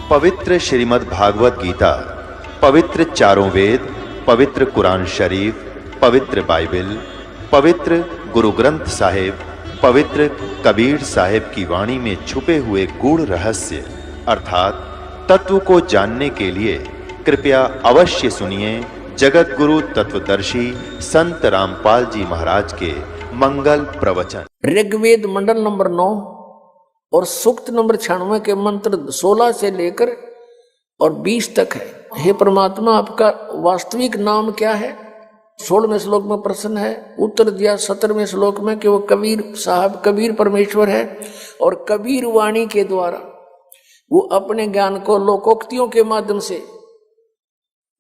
पवित्र श्रीमद् भागवत गीता, पवित्र चारों वेद, पवित्र कुरान शरीफ, पवित्र बाइबल, पवित्र गुरु ग्रंथ साहिब, पवित्र कबीर साहिब की वाणी में छुपे हुए गूढ़ रहस्य अर्थात तत्व को जानने के लिए कृपया अवश्य सुनिए जगत गुरु तत्वदर्शी संत रामपाल जी महाराज के मंगल प्रवचन। ऋग्वेद मंडल नंबर 9 और सूक्त नंबर 96 के मंत्र 16 से लेकर और 20 तक है। हे परमात्मा, आपका वास्तविक नाम क्या है? 16वें श्लोक में प्रश्न है। उत्तर दिया 17वें श्लोक में कि वो कबीर साहब, कबीर परमेश्वर है और कबीर वाणी के द्वारा वो अपने ज्ञान को लोकोक्तियों के माध्यम से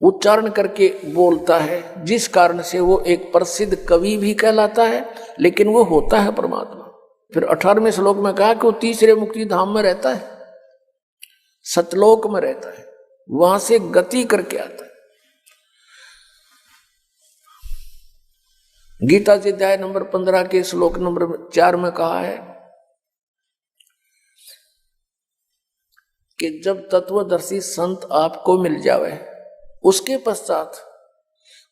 उच्चारण करके बोलता है, जिस कारण से वो एक प्रसिद्ध कवि भी कहलाता है, लेकिन वो होता है परमात्मा। फिर 18वें श्लोक में कहा कि वो तीसरे मुक्ति धाम में रहता है, सतलोक में रहता है, वहां से गति करके आता है। गीता जी अध्याय नंबर 15 के श्लोक नंबर 4 में कहा है कि जब तत्वदर्शी संत आपको मिल जावे, उसके पश्चात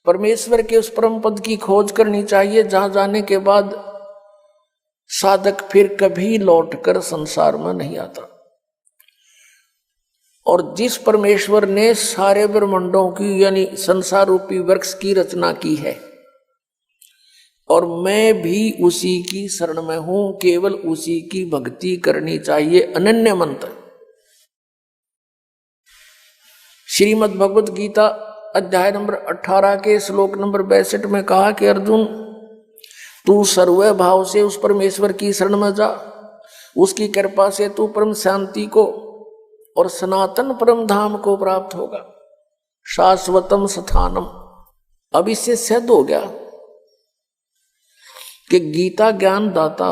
परमेश्वर के उस परम पद की खोज करनी चाहिए, जहां जाने के बाद साधक फिर कभी लौटकर संसार में नहीं आता। और जिस परमेश्वर ने सारे ब्रह्मांडों की यानी संसार रूपी वृक्ष की रचना की है, और मैं भी उसी की शरण में हूं, केवल उसी की भक्ति करनी चाहिए। अनन्य मंत्र श्रीमद् भगवत गीता अध्याय नंबर 18 के श्लोक नंबर 62 में कहा कि अर्जुन, तू सर्व भाव से उस परमेश्वर की शरण में जा, उसकी कृपा से तू परम शांति को और सनातन परम धाम को प्राप्त होगा, शाश्वतम स्थानम। अब इससे सिद्ध हो गया कि गीता ज्ञान दाता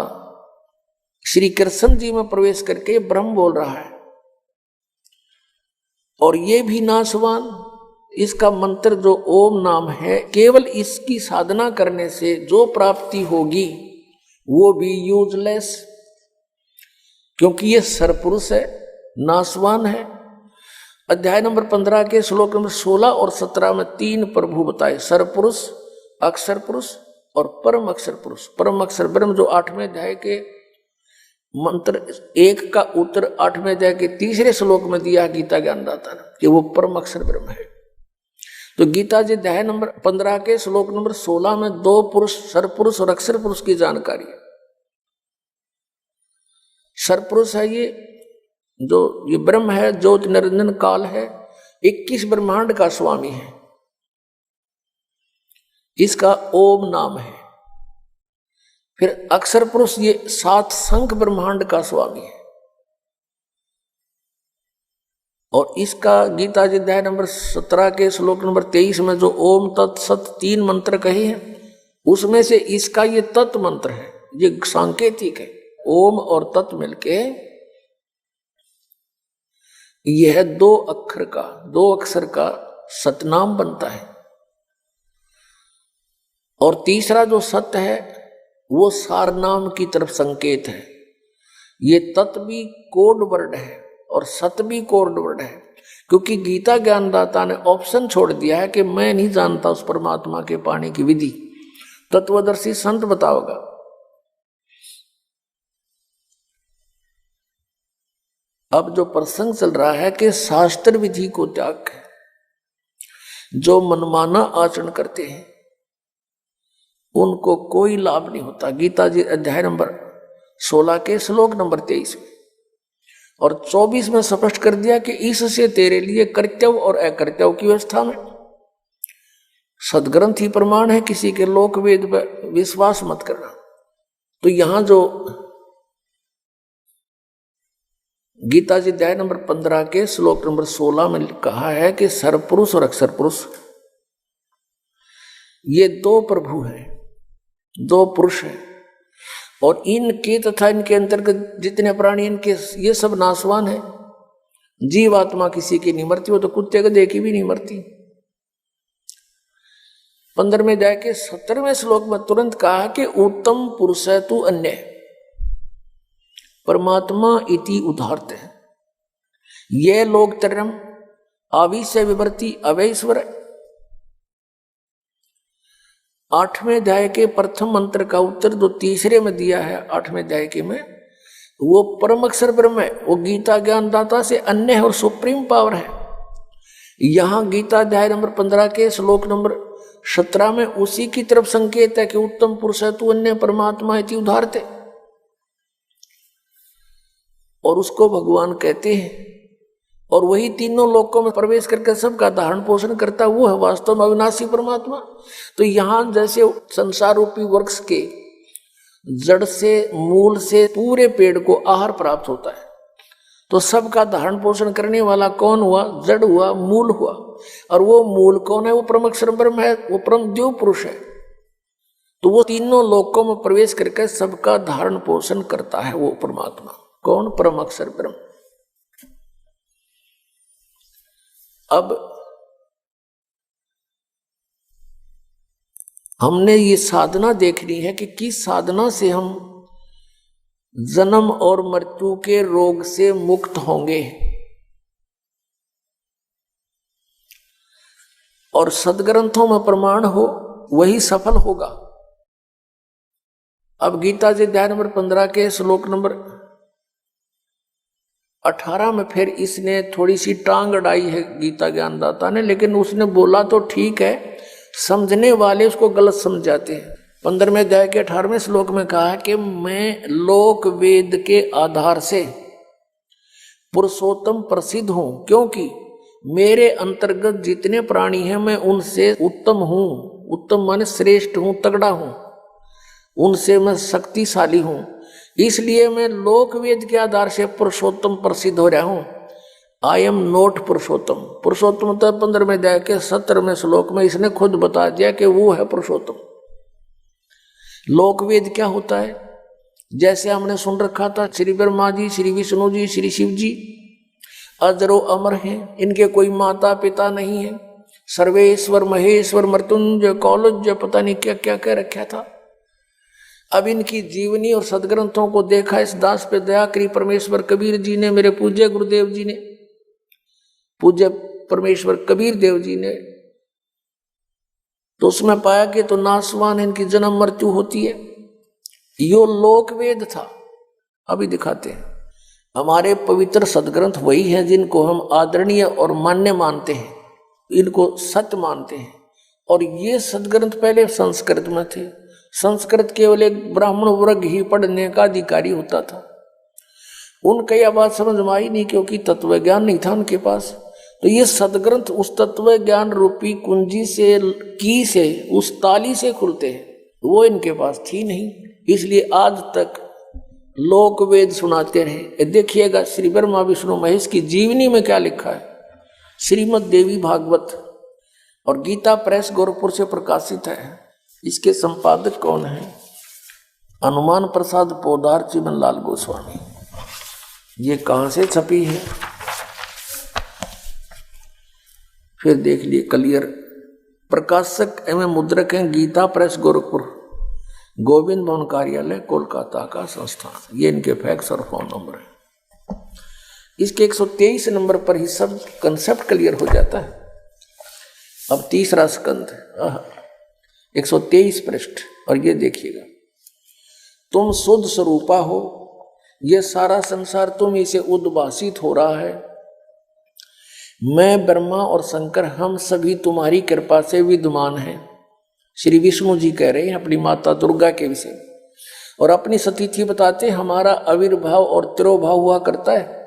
श्री कृष्ण जी में प्रवेश करके ब्रह्म बोल रहा है, और ये भी नाशवान। इसका मंत्र जो ओम नाम है, केवल इसकी साधना करने से जो प्राप्ति होगी वो भी यूजलेस, क्योंकि ये सरपुरुष है, नाशवान है। अध्याय नंबर 15 के श्लोक नंबर 16 और 17 में 3 प्रभु बताए, सरपुरुष, अक्षर पुरुष और परम अक्षर पुरुष। परम अक्षर ब्रह्म जो 8वें अध्याय के मंत्र 1 का उत्तर 8वें अध्याय के 3रे श्लोक में दिया गीता ज्ञानदाता ने कि वो परम अक्षर ब्रह्म है। तो गीता जी अध्याय नंबर 15 के श्लोक नंबर 16 में 2 पुरुष, सरपुरुष और अक्षर पुरुष की जानकारी है। सरपुरुष है ये ब्रह्म है, ज्योति निरंजन काल है, 21 ब्रह्मांड का स्वामी है, इसका ओम नाम है। फिर अक्षर पुरुष ये 7 संख ब्रह्मांड का स्वामी है, और इसका गीता जी अध्याय नंबर 17 के श्लोक नंबर 23 में जो ओम तत्सत 3 मंत्र कहे हैं, उसमें से इसका ये तत् मंत्र है, ये सांकेतिक है। ओम और तत् मिलके यह 2 अक्षर का सतनाम बनता है। और तीसरा जो सत्य है वो सार नाम की तरफ संकेत है। ये तत् भी कोड वर्ड है और सत भी कोड वर्ड है, क्योंकि गीता ज्ञानदाता ने ऑप्शन छोड़ दिया है कि मैं नहीं जानता उस परमात्मा के पाने की विधि, तत्वदर्शी संत बताओगा। अब जो प्रसंग चल रहा है कि शास्त्र विधि को त्याग है, जो मनमाना आचरण करते हैं उनको कोई लाभ नहीं होता। गीता जी अध्याय नंबर 16 के श्लोक नंबर 23 में और 24 में स्पष्ट कर दिया कि इससे तेरे लिए कर्तव्य और अकर्तव्य की व्यवस्था में सदग्रंथ ही प्रमाण है, किसी के लोक वेद पर विश्वास मत करना। तो यहां जो गीता जी अध्याय नंबर 15 के श्लोक नंबर 16 में कहा है कि सरपुरुष और अक्षर पुरुष ये 2 प्रभु हैं, 2 पुरुष हैं, और इनके तथा इनके अंतर्गत जितने प्राणी इनके ये सब नाशवान है। जीव आत्मा किसी की नहीं मरती, वो तो कुत्ते गधे की भी नहीं मरती। 15वें अध्याय के 17वें श्लोक में तुरंत कहा कि उत्तम पुरुष है तू अन्य, परमात्मा इति उदाहरते हैं। ये लोग तरम आविश्य विवर्ती अवैश्वर। 8वें अध्याय के प्रथम मंत्र का उत्तर जो तीसरे में दिया है 8वें अध्याय के में, वो परम अक्षर ब्रह्म है, वो गीता ज्ञानदाता से अन्य है और सुप्रीम पावर है। यहां गीता अध्याय नंबर 15 के श्लोक नंबर 17 में उसी की तरफ संकेत है कि उत्तम पुरुष है तू अन्य परमात्मा इति उदाहरते, और उसको भगवान कहते हैं। और वही तीनों लोकों में प्रवेश करके सबका धारण पोषण करता, वो है वास्तव में अविनाशी परमात्मा। तो यहां जैसे संसार रूपी वृक्ष के जड़ से मूल से पूरे पेड़ को आहार प्राप्त होता है, तो सबका धारण पोषण करने वाला कौन हुआ? जड़ हुआ, मूल हुआ। और वो मूल कौन है? वो परम अक्षर ब्रह्म है, वो परम देव पुरुष है। तो वो तीनों लोकों में प्रवेश करके सबका धारण पोषण करता है वो परमात्मा। कौन? परम अक्षर ब्रह्म। अब हमने ये साधना देखनी है कि किस साधना से हम जन्म और मृत्यु के रोग से मुक्त होंगे और सदग्रंथों में प्रमाण हो वही सफल होगा। अब गीता जी अध्याय नंबर 15 के श्लोक नंबर 18 में फिर इसने थोड़ी सी टांग अड़ाई है गीता ज्ञानदाता ने, लेकिन उसने बोला तो ठीक है, समझने वाले उसको गलत समझ जाते हैं। 15वें अध्याय के 18वें श्लोक में कहा है कि मैं लोक वेद के आधार से पुरुषोत्तम प्रसिद्ध हूं, क्योंकि मेरे अंतर्गत जितने प्राणी हैं मैं उनसे उत्तम हूं। उत्तम माने श्रेष्ठ हूं, तगड़ा हूं, उनसे मैं शक्तिशाली हूं। इसलिए मैं लोक वेद के आधार से पुरुषोत्तम प्रसिद्ध हो रहा हूं। आई एम नॉट पुरुषोत्तम। पुरुषोत्तम तो 15वें अध्याय के 17वें श्लोक में इसने खुद बता दिया कि वो है पुरुषोत्तम। लोक वेद क्या होता है? जैसे हमने सुन रखा था, श्री ब्रह्मा जी, श्री विष्णु जी, श्री शिव जी अजरो अमर हैं, इनके कोई माता पिता नहीं है। सर्वेश्वर महेश्वर मृत्युंजय कौलज्य पता नहीं क्या क्या कह रखा था। अब इनकी जीवनी और सदग्रंथों को देखा, इस दास पे दया करी परमेश्वर कबीर जी ने, मेरे पूज्य गुरुदेव जी ने, पूज्य परमेश्वर कबीर देव जी ने, तो उसमें पाया कि तो नासवान इनकी जन्म मृत्यु होती है। यो लोक वेद था। अभी दिखाते हैं। हमारे पवित्र सदग्रंथ वही हैं जिनको हम आदरणीय और मान्य मानते हैं, इनको सत्य मानते हैं। और ये सदग्रंथ पहले संस्कृत में थे। संस्कृत केवल एक ब्राह्मण वर्ग ही पढ़ने का अधिकारी होता था। उनका यह बात समझ में आई नहीं, क्योंकि तत्व ज्ञान नहीं था उनके पास। तो ये सदग्रंथ उस तत्व ज्ञान रूपी कुंजी से, की से, उस ताली से खुलते हैं, वो इनके पास थी नहीं। इसलिए आज तक लोक वेद सुनाते रहे। देखिएगा श्री ब्रह्मा विष्णु महेश की जीवनी में क्या लिखा है। श्रीमद् देवी भागवत और गीता प्रेस गोरखपुर से प्रकाशित है। इसके संपादक कौन है? हनुमान प्रसाद पोदार चिमन लाल गोस्वामी। ये कहां से छपी है फिर देख लिए क्लियर। प्रकाशक एवं मुद्रक हैं गीता प्रेस गोरखपुर, गोविंद भवन कार्यालय कोलकाता का संस्थान। ये इनके फैक्स और फोन नंबर है। इसके 123 नंबर पर ही सब कंसेप्ट क्लियर हो जाता है। अब तीसरा स्कंद 123 पृष्ठ, और ये देखिएगा, तुम शुद्ध स्वरूपा हो, ये सारा संसार तुम ही से उद्भासित हो रहा है। मैं ब्रह्मा और शंकर हम सभी तुम्हारी कृपा से विद्यमान हैं। श्री विष्णु जी कह रहे हैं अपनी माता दुर्गा के विषय, और अपनी सतीथि बताते हमारा आविर्भाव और तिरोभाव हुआ करता है।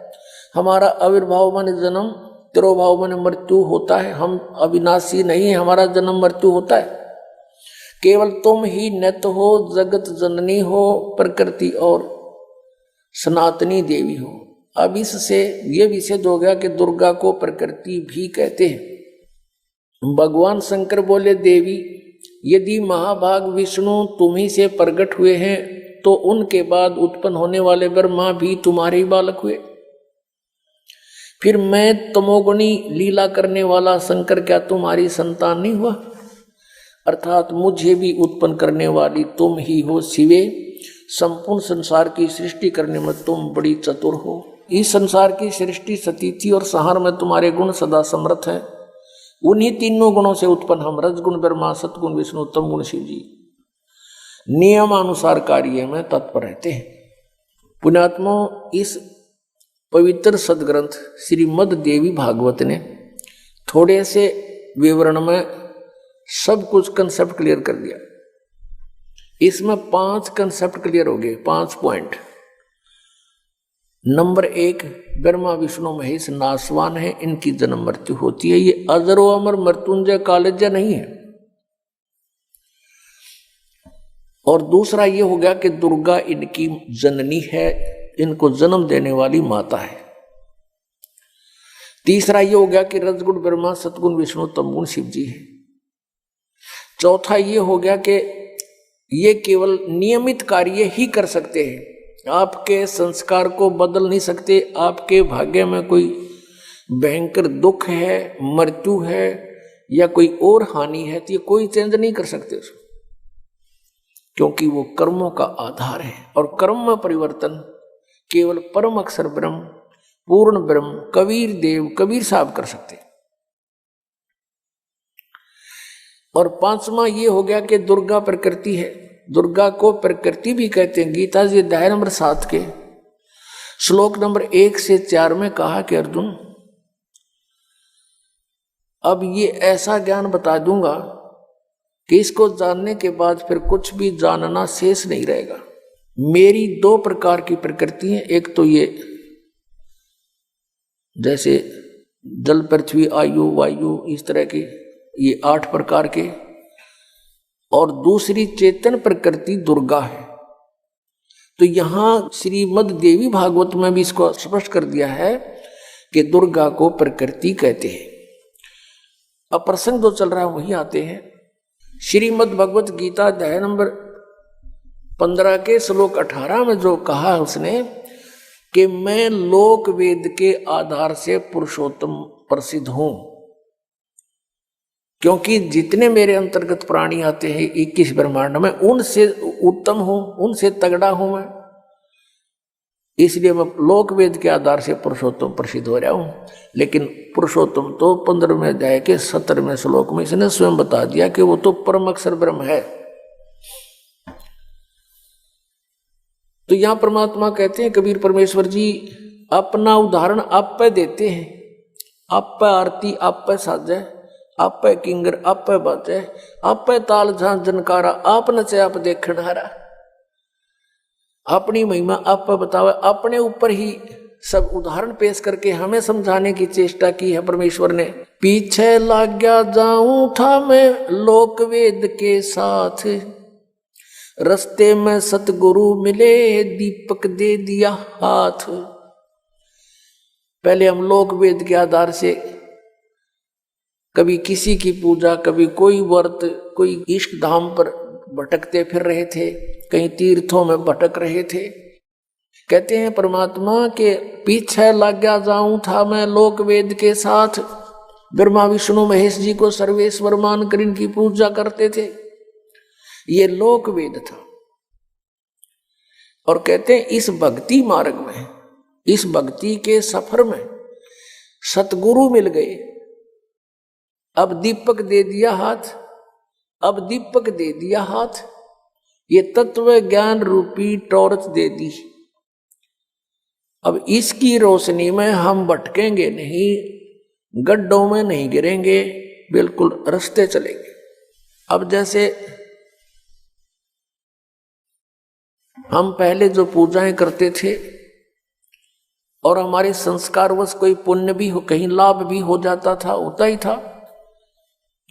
हमारा आविर्भाव माने जन्म, तिरोभाव माने मृत्यु होता है। हम अविनाशी नहीं है, हमारा जन्म मृत्यु होता है। केवल तुम ही नित्य हो, जगत जननी हो, प्रकृति और सनातनी देवी हो। अब इससे ये विषय हो गया कि दुर्गा को प्रकृति भी कहते हैं। भगवान शंकर बोले, देवी यदि महाभाग विष्णु तुम ही से प्रकट हुए हैं तो उनके बाद उत्पन्न होने वाले ब्रह्मा भी तुम्हारे ही बालक हुए। फिर मैं तमोगुणी लीला करने वाला शंकर क्या तुम्हारी संतान नहीं हुआ? अर्थात मुझे भी उत्पन्न करने वाली तुम ही हो शिवे। संपूर्ण संसार की सृष्टि करने में तुम बड़ी चतुर हो। इस संसार की सृष्टि सतीथि और संहार में तुम्हारे गुण सदा समर्थ है। उन्हीं तीनों गुणों से उत्पन्न हम रजगुण ब्रह्मा, सतगुण विष्णु, उत्तम गुण शिव जी नियमानुसार कार्य में तत्पर रहते हैं। पुण्यात्मा, इस पवित्र सदग्रंथ श्रीमद् देवी भागवत ने थोड़े से विवरण में सब कुछ कंसेप्ट क्लियर कर दिया। इसमें 5 कंसेप्ट क्लियर हो गए, 5 पॉइंट। नंबर 1, ब्रह्मा विष्णु महेश नाशवान है, इनकी जन्म मृत्यु होती है, ये अजरो अमर मृत्युंजय कालज्य नहीं है। और दूसरा ये हो गया कि दुर्गा इनकी जननी है, इनको जन्म देने वाली माता है। तीसरा ये हो गया कि रजगुण ब्रह्मा, सतगुण विष्णु, तमगुण शिव जी है। चौथा ये हो गया कि ये केवल नियमित कार्य ही कर सकते हैं, आपके संस्कार को बदल नहीं सकते। आपके भाग्य में कोई भयंकर दुख है, मृत्यु है या कोई और हानि है तो ये कोई चेंज नहीं कर सकते उसको, क्योंकि वो कर्मों का आधार है। और कर्म में परिवर्तन केवल परम अक्षर ब्रह्म, पूर्ण ब्रह्म, कबीर देव, कबीर साहब कर सकते। और 5वां ये हो गया कि दुर्गा प्रकृति है। दुर्गा को प्रकृति भी कहते हैं। गीता जी अध्याय नंबर 7 के श्लोक नंबर 1 से 4 में कहा कि अर्जुन, अब ये ऐसा ज्ञान बता दूंगा कि इसको जानने के बाद फिर कुछ भी जानना शेष नहीं रहेगा। मेरी 2 प्रकार की प्रकृति है, एक तो ये जैसे जल, पृथ्वी, आयु, वायु, इस तरह की ये 8 प्रकार के, और दूसरी चेतन प्रकृति दुर्गा है। तो यहां श्रीमद् देवी भागवत में भी इसको स्पष्ट कर दिया है कि दुर्गा को प्रकृति कहते हैं। अब प्रसंग जो चल रहा है वही आते हैं। श्रीमद् भगवत गीता अध्याय नंबर 15 के श्लोक 18 में जो कहा उसने कि मैं लोक वेद के आधार से पुरुषोत्तम प्रसिद्ध हूं, क्योंकि जितने मेरे अंतर्गत प्राणी आते हैं 21 ब्रह्मांड में, उनसे उत्तम हूं, उनसे तगड़ा हूं मैं, इसलिए मैं लोक वेद के आधार से पुरुषोत्तम प्रसिद्ध हो रहा हूं। लेकिन पुरुषोत्तम तो 15वें अध्याय के 17वें श्लोक में इसने स्वयं बता दिया कि वो तो परम अक्षर ब्रह्म है। तो यहां परमात्मा कहते हैं, कबीर परमेश्वर जी अपना उदाहरण आप पे देते हैं। आप पे आरती, आप पे साजे, आप पे किंगर, आप पे बाजे, आप पे ताल झांझ जनकारा, आप नचे आप देखण हारा। अपनी महिमा आप पे बतावे, अपने ऊपर ही सब उदाहरण पेश करके हमें समझाने की चेष्टा की है परमेश्वर ने। पीछे लग गया जाऊं था मैं लोक वेद के साथ, रस्ते में सतगुरु मिले दीपक दे दिया हाथ। पहले हम लोक वेद के आधार से कभी किसी की पूजा, कभी कोई व्रत, कोई इष्ट धाम पर भटकते फिर रहे थे, कहीं तीर्थों में भटक रहे थे। कहते हैं परमात्मा के पीछे लग गया जाऊं था मैं लोक वेद के साथ। ब्रह्मा विष्णु महेश जी को सर्वेश्वर मानकर इनकी पूजा करते थे, ये लोक वेद था। और कहते हैं इस भक्ति मार्ग में, इस भक्ति के सफर में सतगुरु मिल गए, अब दीपक दे दिया हाथ, अब दीपक दे दिया हाथ, ये तत्व ज्ञान रूपी टॉर्च दे दी। अब इसकी रोशनी में हम भटकेंगे नहीं, गड्ढों में नहीं गिरेंगे, बिल्कुल रास्ते चलेंगे। अब जैसे हम पहले जो पूजाएं करते थे और हमारे संस्कारवश कोई पुण्य भी हो, कहीं लाभ भी हो जाता था, होता ही था,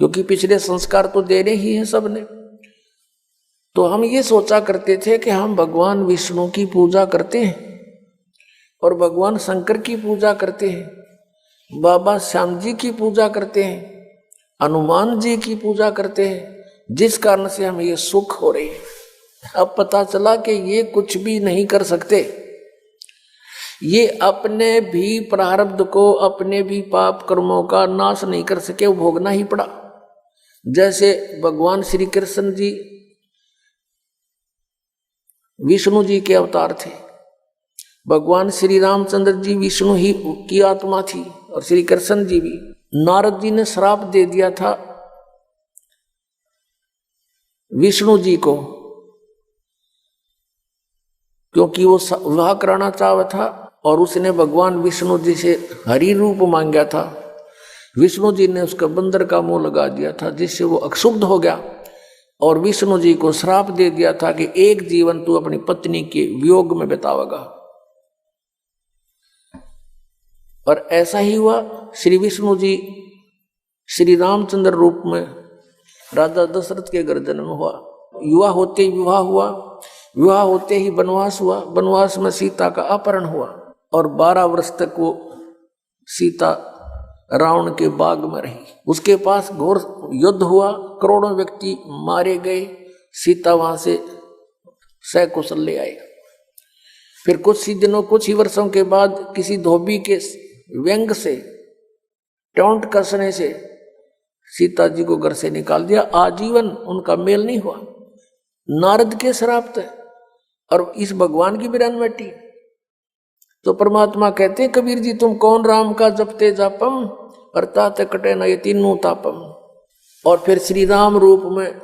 क्योंकि पिछले संस्कार तो देने ही हैं सबने। तो हम ये सोचा करते थे कि हम भगवान विष्णु की पूजा करते हैं और भगवान शंकर की पूजा करते हैं, बाबा श्याम जी की पूजा करते हैं, हनुमान जी की पूजा करते हैं, जिस कारण से हमें ये सुख हो रही है। अब पता चला कि ये कुछ भी नहीं कर सकते, ये अपने भी प्रारब्ध को, अपने भी पाप कर्मों का नाश नहीं कर सके, वो भोगना ही पड़ा। जैसे भगवान श्री कृष्ण जी विष्णु जी के अवतार थे, भगवान श्री रामचंद्र जी विष्णु ही की आत्मा थी और श्री कृष्ण जी भी। नारद जी ने श्राप दे दिया था विष्णु जी को, क्योंकि वो विवाह कराना चाहता था और उसने भगवान विष्णु जी से हरि रूप मांगा था। विष्णु जी ने उसका बंदर का मुंह लगा दिया था, जिससे वो अक्षुब्ध हो गया और विष्णु जी को श्राप दे दिया था कि एक जीवन तू अपनी पत्नी के वियोग में बितावेगा। और ऐसा ही हुआ। श्री विष्णु जी श्री रामचंद्र रूप में राजा दशरथ के घर जन्म हुआ। युवा होते ही विवाह हुआ, विवाह होते ही वनवास हुआ, वनवास में सीता का अपहरण हुआ और 12 वर्ष तक वो सीता रावण के बाग में रही। उसके पास घोर युद्ध हुआ, करोड़ों व्यक्ति मारे गए, सीता वहां से सकुशल ले आए। फिर कुछ ही दिनों, कुछ ही वर्षों के बाद किसी धोबी के व्यंग से, टोंट कसने से सीता जी को घर से निकाल दिया। आजीवन उनका मेल नहीं हुआ। नारद के श्राप थे और इस भगवान की बिरान बैठी। तो परमात्मा कहते हैं, कबीर जी तुम कौन राम का जपते जापम, अर्थात कटे न ये तीनों तापम। और फिर श्री राम रूप में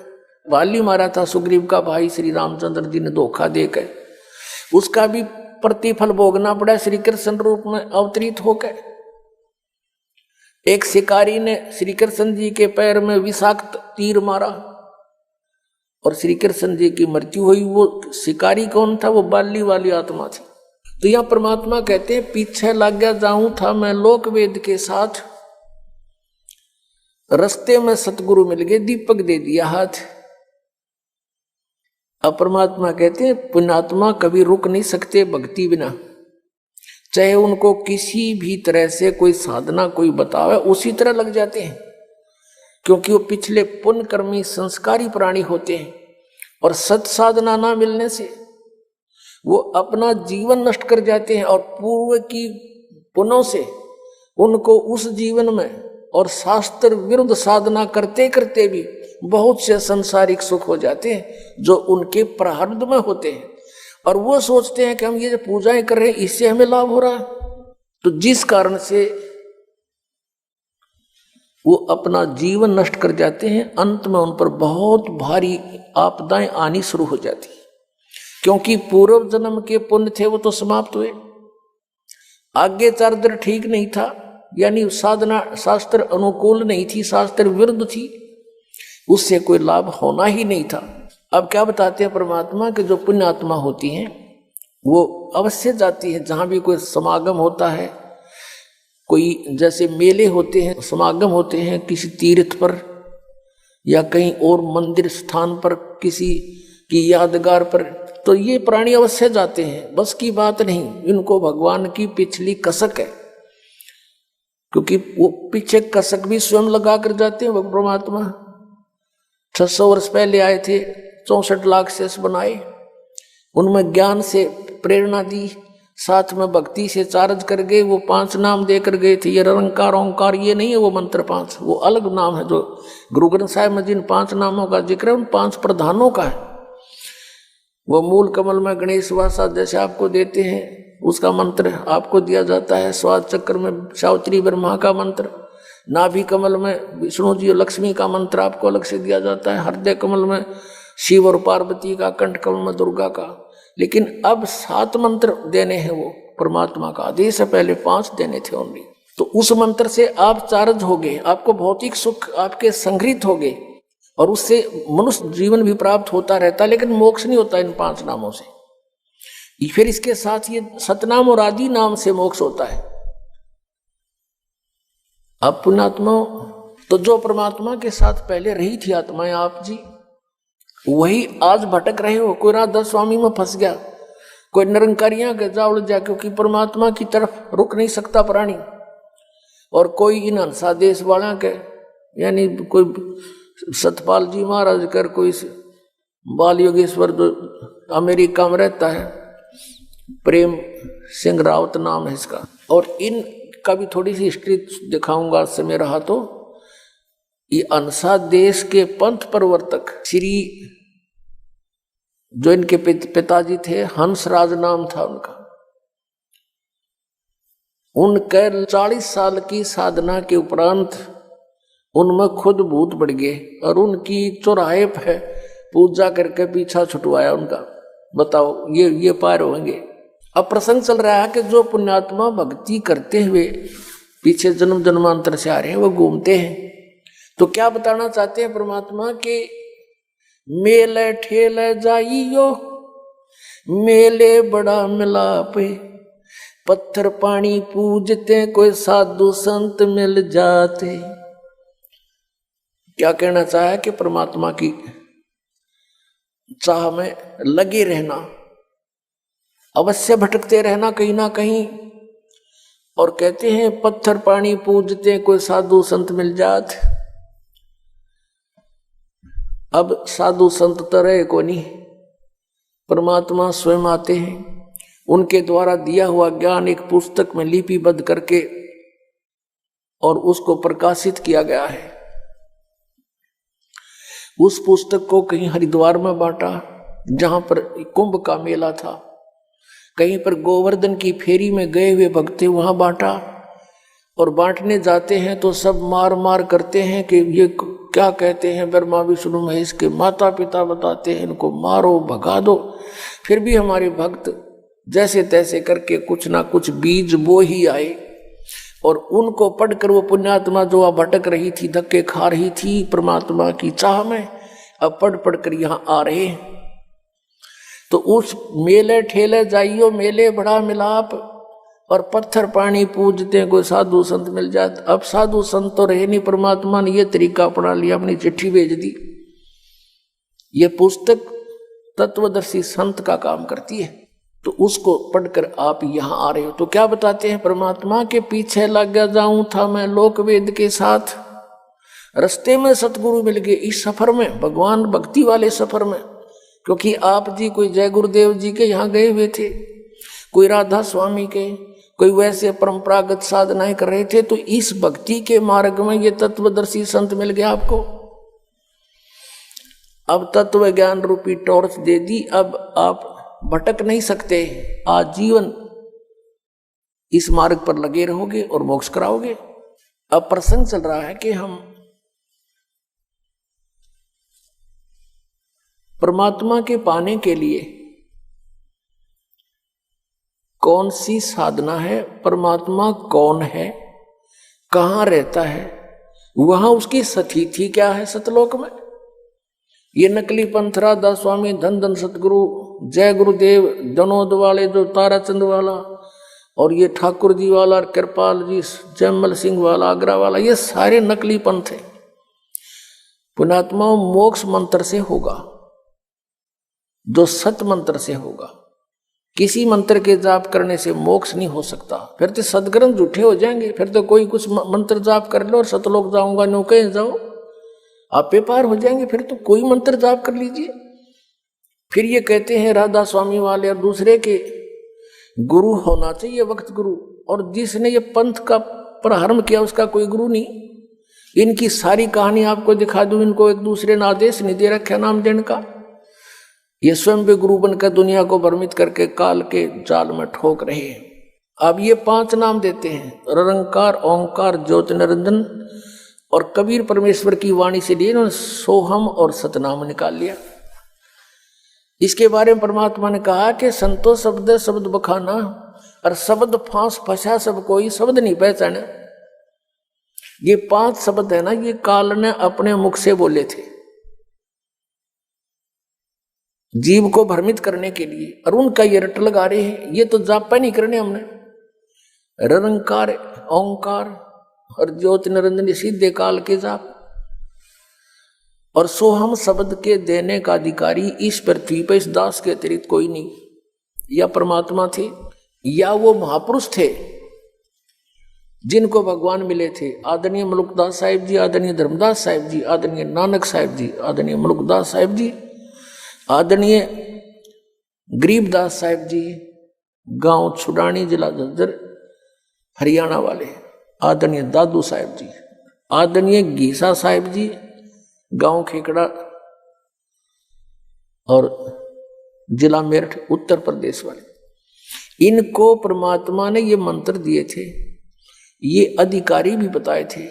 बाली मारा था सुग्रीव का भाई श्री रामचंद्र जी ने धोखा देकर, उसका भी प्रतिफल भोगना पड़ा श्री कृष्ण रूप में अवतरित होकर। एक शिकारी ने श्री कृष्ण जी के पैर में विषाक्त तीर मारा और श्री कृष्ण जी की मृत्यु हुई। वो शिकारी कौन था? वो बाली वाली आत्मा थी। तो यह परमात्मा कहते हैं, पीछे लग गया जाऊं था मैं लोक वेद के साथ, रस्ते में सतगुरु मिल गए, दीपक दे दिया हाथ। अब परमात्मा कहते हैं, पुण्यात्मा कभी रुक नहीं सकते भक्ति बिना, चाहे उनको किसी भी तरह से कोई साधना कोई बतावे उसी तरह लग जाते हैं, क्योंकि वो पिछले पुण्य कर्मी संस्कारी प्राणी होते हैं। और सत साधना ना मिलने से वो अपना जीवन नष्ट कर जाते हैं और पूर्व की पुण्यों से उनको उस जीवन में और शास्त्र विरुद्ध साधना करते करते भी बहुत से संसारिक सुख हो जाते हैं जो उनके प्रारब्ध में होते हैं। और वो सोचते हैं कि हम ये जो पूजाएं कर रहे हैं इससे हमें लाभ हो रहा है, तो जिस कारण से वो अपना जीवन नष्ट कर जाते हैं। अंत में उन पर बहुत भारी आपदाएं आनी शुरू हो जाती, क्योंकि पूर्व जन्म के पुण्य थे वो तो समाप्त हुए, आगे चारित्र ठीक नहीं था, यानी साधना शास्त्र अनुकूल नहीं थी, शास्त्र विरुद्ध थी, उससे कोई लाभ होना ही नहीं था। अब क्या बताते हैं परमात्मा कि जो पुण्य आत्मा होती हैं वो अवश्य जाती है जहां भी कोई समागम होता है, कोई जैसे मेले होते हैं, समागम होते हैं किसी तीर्थ पर या कहीं और मंदिर स्थान पर, किसी की यादगार पर, तो ये प्राणी अवश्य जाते हैं। बस की बात नहीं, इनको भगवान की पिछली कसक है, क्योंकि वो पीछे कसक भी स्वयं लगा कर जाते हैं। परमात्मा 600 वर्ष पहले आए थे, 64 लाख शेष बनाए, उनमें ज्ञान से प्रेरणा दी, साथ में भक्ति से चार्ज कर गए। वो 5 नाम देकर गए थे, ये निरंकार ओंकार ये नहीं है वो मंत्र 5, वो अलग नाम है। जो गुरु ग्रंथ साहिब में जिन 5 नामों का जिक्र है उन 5 प्रधानों का है। वो मूल कमल में गणेश वासा जैसे आपको देते हैं उसका मंत्र आपको दिया जाता है, स्वाद चक्र में सावित्री ब्रह्मा का मंत्र, नाभि कमल में विष्णु जी और लक्ष्मी का मंत्र आपको अलग से दिया जाता है, हृदय कमल में शिव और पार्वती का, कंठ कमल में दुर्गा का। लेकिन अब 7 मंत्र देने हैं, वो परमात्मा का आदेश है, पहले 5 देने थे ओनली। तो उस मंत्र से आप चार्ज हो गए, आपको भौतिक सुख आपके संग्रहित हो गए और उससे मनुष्य जीवन भी प्राप्त होता रहता, लेकिन मोक्ष नहीं होता इन 5 नामों से। फिर इसके साथ ये सतनाम और आदि नाम से मोक्ष होता है। अब पुण्यात्मा तो जो परमात्मा के साथ पहले रही थी आत्माएं आप जी, वही आज भटक रहे हो। कोई राधा स्वामी में फंस गया, कोई निरंकारियां के जा उड़ जा, क्योंकि परमात्मा की तरफ रुक नहीं सकता प्राणी। और कोई इन हंसा देश वाला के, यानी कोई सतपाल जी महाराज कर, कोई बाल योगेश्वर जो अमेरिका में रहता है, प्रेम सिंह रावत नाम है इसका। और इनका भी थोड़ी सी हिस्ट्री दिखाऊंगा समय रहा तो। ये अनसा देश के पंथ प्रवर्तक श्री, जो इनके पिताजी थे, हंसराज नाम था उनका, उनके 40 साल की साधना के उपरांत उनमें खुद भूत बढ़ गए और उनकी चौराहे पे पूजा करके पीछा छुटवाया उनका। बताओ ये पार होंगे। अब प्रसंग चल रहा है कि जो पुण्यात्मा भक्ति करते हुए पीछे जन्म जन्मांतर से आ रहे हैं वो घूमते हैं। तो क्या बताना चाहते हैं परमात्मा के मेले ठेले जाइयो मेले बड़ा मिलाप, पत्थर पानी पूजते कोई साधु संत मिल जाते। क्या कहना चाहे कि परमात्मा की चाह में लगे रहना, अवश्य भटकते रहना कहीं ना कहीं। और कहते हैं पत्थर पानी पूजते कोई साधु संत मिल जात। अब साधु संत तो रहे को नहीं, परमात्मा स्वयं आते हैं। उनके द्वारा दिया हुआ ज्ञान एक पुस्तक में लिपिबद्ध करके और उसको प्रकाशित किया गया है। उस पुस्तक को कहीं हरिद्वार में बांटा जहां पर कुंभ का मेला था, कहीं पर गोवर्धन की फेरी में गए हुए भक्त वहां बांटा। और बांटने जाते हैं तो सब मार मार करते हैं कि ये क्या कहते हैं, ब्रह्मा विष्णु महेश के माता पिता बताते हैं इनको मारो भगा दो। फिर भी हमारे भक्त जैसे तैसे करके कुछ ना कुछ बीज बो ही आए और उनको पढ़कर वो पुण्यात्मा जो अब भटक रही थी, धक्के खा रही थी परमात्मा की चाह में, अब पढ़ कर यहाँ आ रहे हैं। तो उस मेले ठेले जाइयो मेले बड़ा मिलाप और पत्थर पानी पूजते कोई साधु संत मिल जाते। अब साधु संत तो रहे नहीं, परमात्मा ने ये तरीका अपना लिया, अपनी चिट्ठी भेज दी। ये पुस्तक तत्वदर्शी संत का काम करती है। तो उसको पढ़कर आप यहाँ आ रहे हो। तो क्या बताते हैं, परमात्मा के पीछे लग गया जाऊं था मैं लोक वेद के साथ, रास्ते में सतगुरु मिल गए इस सफर में, भगवान भक्ति वाले सफर में। क्योंकि आप जी कोई जय गुरुदेव जी के यहाँ गए हुए थे, कोई राधा स्वामी के, कोई वैसे परंपरागत साधनाएं कर रहे थे। तो इस भक्ति के मार्ग में ये तत्वदर्शी संत मिल गया आपको। अब तत्व ज्ञान रूपी टॉर्च दे दी, अब आप भटक नहीं सकते, आजीवन इस मार्ग पर लगे रहोगे और मोक्ष कराओगे। अब प्रसंग चल रहा है कि हम परमात्मा के पाने के लिए कौन सी साधना है, परमात्मा कौन है, कहाँ रहता है, वहां उसकी स्थिति क्या है सतलोक में। ये नकली पंथ राधा स्वामी, धन धन सतगुरु, जय गुरुदेव, जनोद वाले जो ताराचंद वाला, और ये ठाकुर जी वाला, कृपाल जी, जयमल सिंह वाला, आगरा वाला, ये सारे नकली पंथ है। पुण्यात्मा मोक्ष मंत्र से होगा, जो सत मंत्र से होगा। किसी मंत्र के जाप करने से मोक्ष नहीं हो सकता, फिर तो सदग्रंथ झूठे हो जाएंगे। फिर तो कोई कुछ मंत्र जाप कर लो और सतलोक जाऊंगा, नो कहीं जाओ, आप बेपार हो जाएंगे। फिर तो कोई मंत्र जाप कर लीजिए। फिर ये कहते हैं राधा स्वामी वाले और दूसरे के गुरु होना चाहिए, वक्त गुरु, और जिसने ये पंथ का प्रारंभ किया उसका कोई गुरु नहीं। इनकी सारी कहानी आपको दिखा दूं, इनको एक दूसरे ने आदेश नहीं दे रखा नाम देने का। ये स्वयं भी गुरु बनकर दुनिया को भ्रमित करके काल के जाल में ठोक रहे हैं। अब ये 5 नाम देते हैं, निरंकार, ओंकार, ज्योति निरंजन, और कबीर परमेश्वर की वाणी से लिए इन्होंने सोहम और सतनाम निकाल लिया। इसके बारे में परमात्मा ने कहा कि संतो शब्द शब्द बखाना, और शब्द फांस फंसा सब कोई शब्द नहीं पहचाना। ये 5 शब्द है ना, ये काल ने अपने मुख से बोले थे जीव को भ्रमित करने के लिए, और उनका ये रट लगा रहे हैं। ये तो जापा नहीं करने हमने, निरंकार, ओंकार और ज्योति निरंजन सीधे काल के जाप। और सोहम शब्द के देने का अधिकारी इस पृथ्वी पर इस दास के अतिरिक्त कोई नहीं। या परमात्मा थे या वो महापुरुष थे जिनको भगवान मिले थे। आदरणीय मलुकदास साहिब जी, आदरणीय धर्मदास साहिब जी, आदरणीय नानक साहिब जी, आदरणीय मलुकदास साहिब जी, आदरणीय गरीबदास साहिब जी, गांव छुडानी, जिला झज्जर, हरियाणा वाले, आदरणीय दादू साहिब जी, आदरणीय घीसा साहिब जी, गांव खेकड़ा और जिला मेरठ, उत्तर प्रदेश वाले। इनको परमात्मा ने ये मंत्र दिए थे ये अधिकारी भी बताए थे,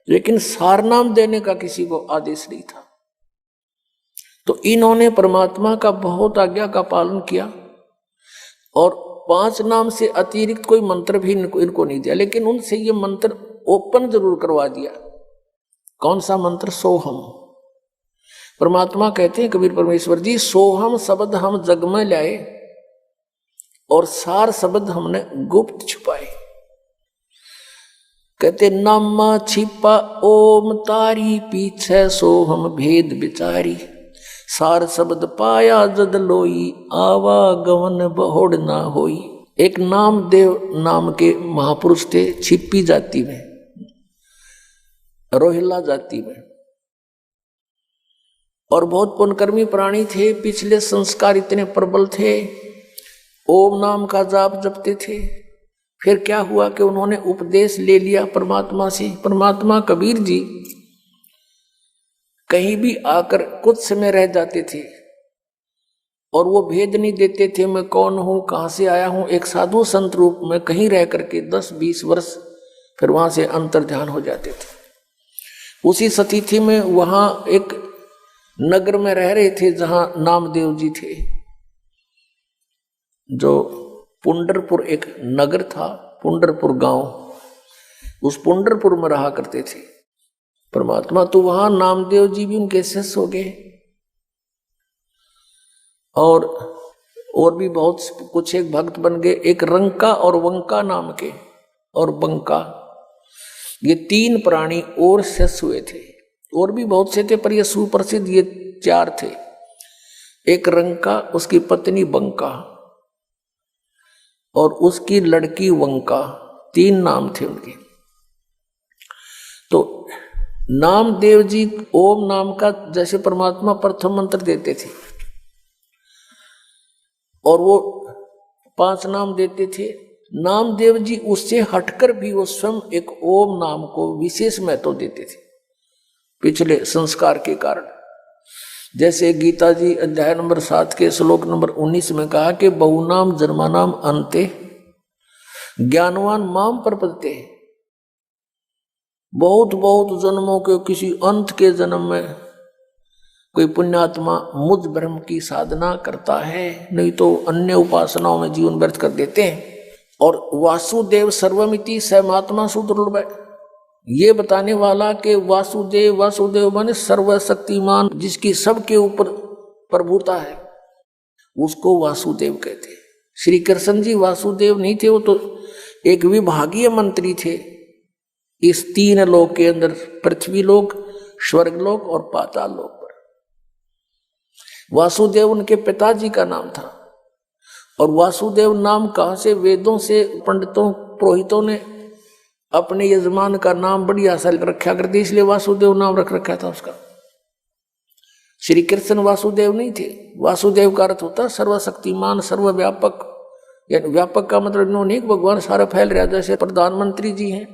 लेकिन सार नाम देने का किसी को आदेश नहीं था। तो इन्होंने परमात्मा का बहुत आज्ञा का पालन किया और 5 नाम से अतिरिक्त कोई मंत्र भी इनको नहीं दिया, लेकिन उनसे ये मंत्र ओपन जरूर करवा दिया। कौन सा मंत्र? सोहम। परमात्मा कहते हैं कबीर परमेश्वर जी, सोहम शब्द हम जग में लाए और सार शब्द हमने गुप्त छुपाए। कहते नामा छिपा ओम तारी, पीछे सोहम भेद बिचारी। सार शब्द पाया जद लोई, आवागमन बहुड़ ना होई। एक नामदेव नाम के महापुरुष थे, छिपी जाति में, रोहिला जाति में, और बहुत पुण्यकर्मी प्राणी थे। पिछले संस्कार इतने प्रबल थे, ओम नाम का जाप जपते थे। फिर क्या हुआ कि उन्होंने उपदेश ले लिया परमात्मा से। परमात्मा कबीर जी कहीं भी आकर कुछ समय रह जाते थे और वो भेद नहीं देते थे, मैं कौन हूं, कहां से आया हूं। एक साधु संत रूप में कहीं रह करके 10-20 वर्ष फिर वहां से अंतर ध्यान हो जाते थे। उसी स्थिति में वहां एक नगर में रह रहे थे जहां नामदेव जी थे, जो पुंडरपुर एक नगर था, पुंडरपुर गांव, उस पुंडरपुर में रहा करते थे परमात्मा। तो वहां नामदेव जी भी उनके शिष्य हो गए और भी बहुत कुछ एक भक्त बन गए। एक रंका और वंका नाम के, और बंका, ये 3 प्राणी और शिष्य हुए थे। और भी बहुत से थे पर ये सुप्रसिद्ध ये 4 थे। एक रंका, उसकी पत्नी बंका और उसकी लड़की वंका, 3 नाम थे उनके। तो नामदेव जी ओम नाम का जैसे परमात्मा प्रथम मंत्र देते थे और वो 5 नाम देते थे, नामदेव जी उससे हटकर भी वो स्वयं एक ओम नाम को विशेष महत्व देते थे पिछले संस्कार के कारण। जैसे गीता जी अध्याय नंबर 7 के श्लोक नंबर 19 में कहा कि बहुनाम जन्मानाम अन्ते ज्ञानवान माम प्रपद्यते। बहुत बहुत जन्मों के किसी अंत के जन्म में कोई पुण्यात्मा मुझ ब्रह्म की साधना करता है, नहीं तो अन्य उपासनाओं में जीवन व्यर्थ कर देते हैं। और वासुदेव सर्वमिति सहमात्मा सुदुर्लभ, ये बताने वाला कि वासुदेव माने सर्वशक्तिमान, जिसकी सबके ऊपर प्रभुता है, उसको वासुदेव कहते हैं। श्री कृष्ण जी वासुदेव नहीं थे, वो तो एक विभागीय मंत्री थे इस 3 लोक के अंदर, पृथ्वी लोक, स्वर्ग लोक और पाताल लोक पर। वासुदेव उनके पिताजी का नाम था। और वासुदेव नाम कहां से? वेदों से पंडितों पुरोहितों ने अपने यजमान का नाम बड़ी आशा रखा करते, इसलिए वासुदेव नाम रख रखा था उसका। श्री कृष्ण वासुदेव नहीं थे। वासुदेव का अर्थ होता सर्वशक्तिमान, सर्वव्यापक। यानी व्यापक का मतलब इन्होंने भगवान सारा फैल रहा, जैसे प्रधानमंत्री जी हैं,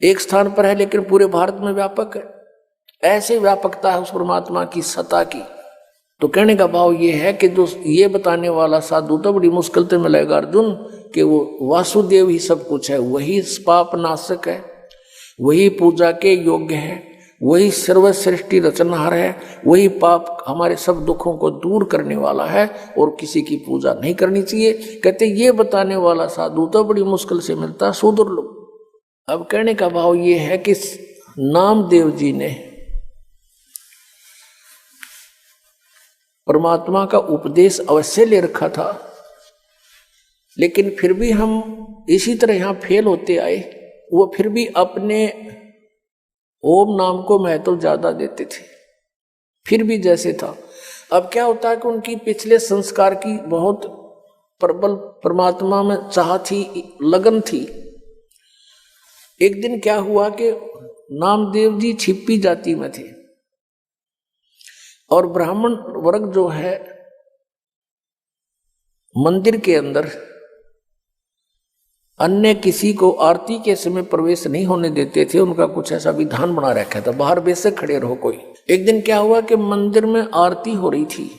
एक स्थान पर है लेकिन पूरे भारत में व्यापक है। ऐसे व्यापकता है उस परमात्मा की सत्ता की। तो कहने का भाव ये है कि जो ये बताने वाला साधु तो बड़ी मुश्किल से मिलेगा अर्जुन, कि वो वासुदेव ही सब कुछ है, वही पाप नाशक है, वही पूजा के योग्य है, वही सर्वश्रेष्ठी रचनहार है, वही पाप हमारे सब दुखों को दूर करने वाला है और किसी की पूजा नहीं करनी चाहिए। कहते ये बताने वाला साधु तो बड़ी मुश्किल से मिलता, सुदुर्लभ। अब कहने का भाव ये है कि नामदेव जी ने परमात्मा का उपदेश अवश्य ले रखा था, लेकिन फिर भी हम इसी तरह यहां फेल होते आए। वो फिर भी अपने ओम नाम को महत्व ज्यादा देते थे, फिर भी जैसे था। अब क्या होता है कि उनकी पिछले संस्कार की बहुत प्रबल परमात्मा में चाह थी, लगन थी। एक दिन क्या हुआ कि नामदेव जी छिपी जाति में थे और ब्राह्मण वर्ग जो है मंदिर के अंदर अन्य किसी को आरती के समय प्रवेश नहीं होने देते थे। उनका कुछ ऐसा विधान बना रखा था, बाहर बेशक खड़े रहो कोई। एक दिन क्या हुआ कि मंदिर में आरती हो रही थी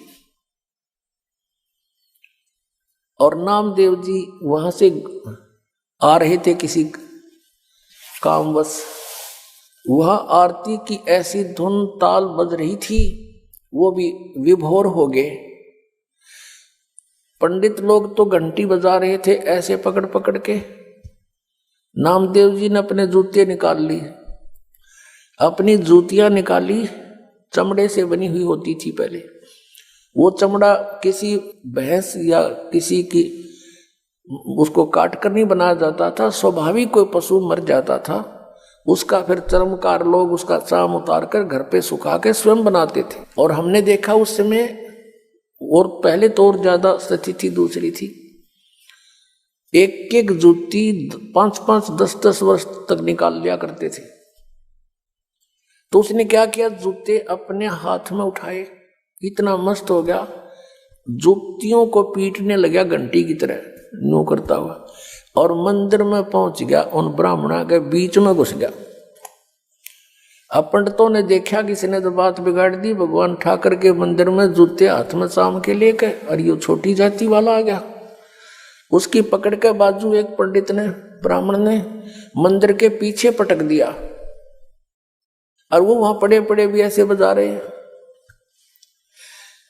और नामदेव जी वहां से आ रहे थे किसी कामवश वह आरती की ऐसी धुन ताल बज रही थी, वो भी विभोर हो गए। पंडित लोग तो घंटी बजा रहे थे ऐसे पकड़ पकड़ के। नामदेव जी ने अपने जूते निकाल ली, अपनी जूतियां निकाली, चमड़े से बनी हुई होती थी पहले। वो चमड़ा किसी भैंस या किसी की उसको काट कर नहीं बनाया जाता था, स्वाभाविक कोई पशु मर जाता था उसका फिर चर्मकार लोग उसका चाम उतार कर घर पे सुखा के स्वयं बनाते थे। और हमने देखा उस समय, और पहले तो और ज्यादा स्थिति थी दूसरी थी, एक एक जूती 5-5, 10-10 वर्ष तक निकाल लिया करते थे। तो उसने क्या किया, जूते अपने हाथ में उठाए, इतना मस्त हो गया, जूतियों को पीटने लगा घंटी की तरह नो करता हुआ, और मंदिर में पहुंच गया, उन ब्राह्मणों के बीच में घुस गया। अब पंडितों ने देखा किसी ने तो बात बिगाड़ दी, भगवान ठाकर के मंदिर में जूते हाथ में शाम के लेके, और ये छोटी जाति वाला आ गया। उसकी पकड़ के बाजू एक पंडित ने, ब्राह्मण ने मंदिर के पीछे पटक दिया, और वो वहां पड़े पड़े भी ऐसे बजा रहे हैं।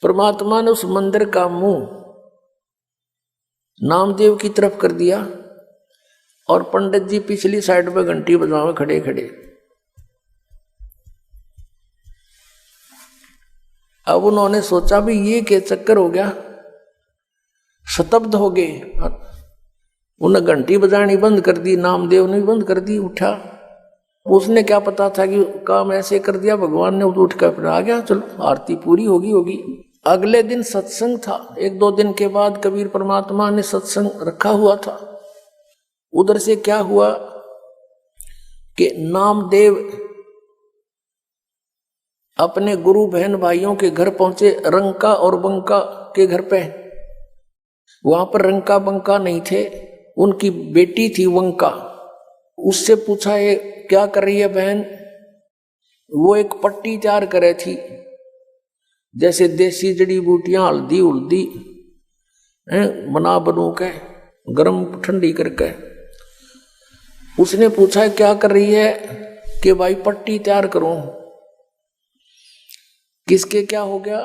परमात्मा ने उस मंदिर का मुंह नामदेव की तरफ कर दिया, और पंडित जी पिछली साइड में घंटी बजावे खड़े खड़े। अब उन्होंने सोचा भी ये क्या चक्कर हो गया, स्तब्ध हो गए। उन्हें घंटी बजानी बंद कर दी, नामदेव ने बंद कर दी। उठा, उसने क्या पता था कि काम ऐसे कर दिया, भगवान ने उठ कर आ गया, चलो आरती पूरी होगी। अगले दिन सत्संग था, 1-2 दिन के बाद कबीर परमात्मा ने सत्संग रखा हुआ था। उधर से क्या हुआ कि नामदेव अपने गुरु बहन भाइयों के घर पहुंचे, रंका और बंका के घर पे। वहां पर रंका बंका नहीं थे, उनकी बेटी थी वंका। उससे पूछा, ये क्या कर रही है बहन? वो एक पट्टी तैयार करे थी, जैसे देसी जड़ी बूटियां हल्दी उल्दी बना बनू के गर्म ठंडी करके। उसने पूछा क्या कर रही है? कि भाई पट्टी तैयार करूं। किसके क्या हो गया?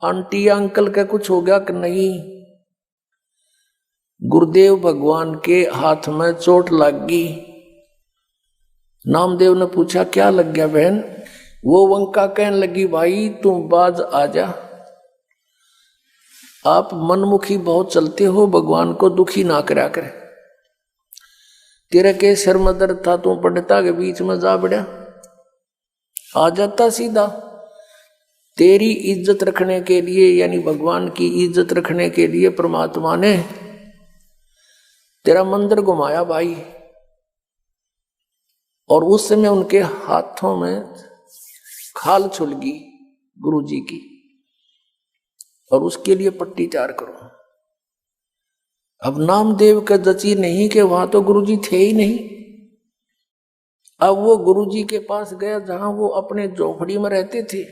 आंटी अंकल का कुछ हो गया कि नहीं? गुरुदेव भगवान के हाथ में चोट लग गई। नामदेव ने पूछा क्या लग गया बहन? वो वंका कहने लगी, भाई तुम बाज आ जा, आप मनमुखी बहुत चलते हो, भगवान को दुखी ना करा करे। तेरे के सिर में दर्द था, तू पंडिता के बीच में जा बढ़िया, आ जाता सीधा। तेरी इज्जत रखने के लिए, यानी भगवान की इज्जत रखने के लिए परमात्मा ने तेरा मंदिर घुमाया भाई। और उस समय उनके हाथों में खाल छुल गई गुरु जी की, और उसके लिए पट्टी तैयार करो। अब नामदेव का जची नहीं कि वहां तो गुरु जी थे ही नहीं। अब वो गुरु जी के पास गया जहां वो अपने झोपड़ी में रहते थे।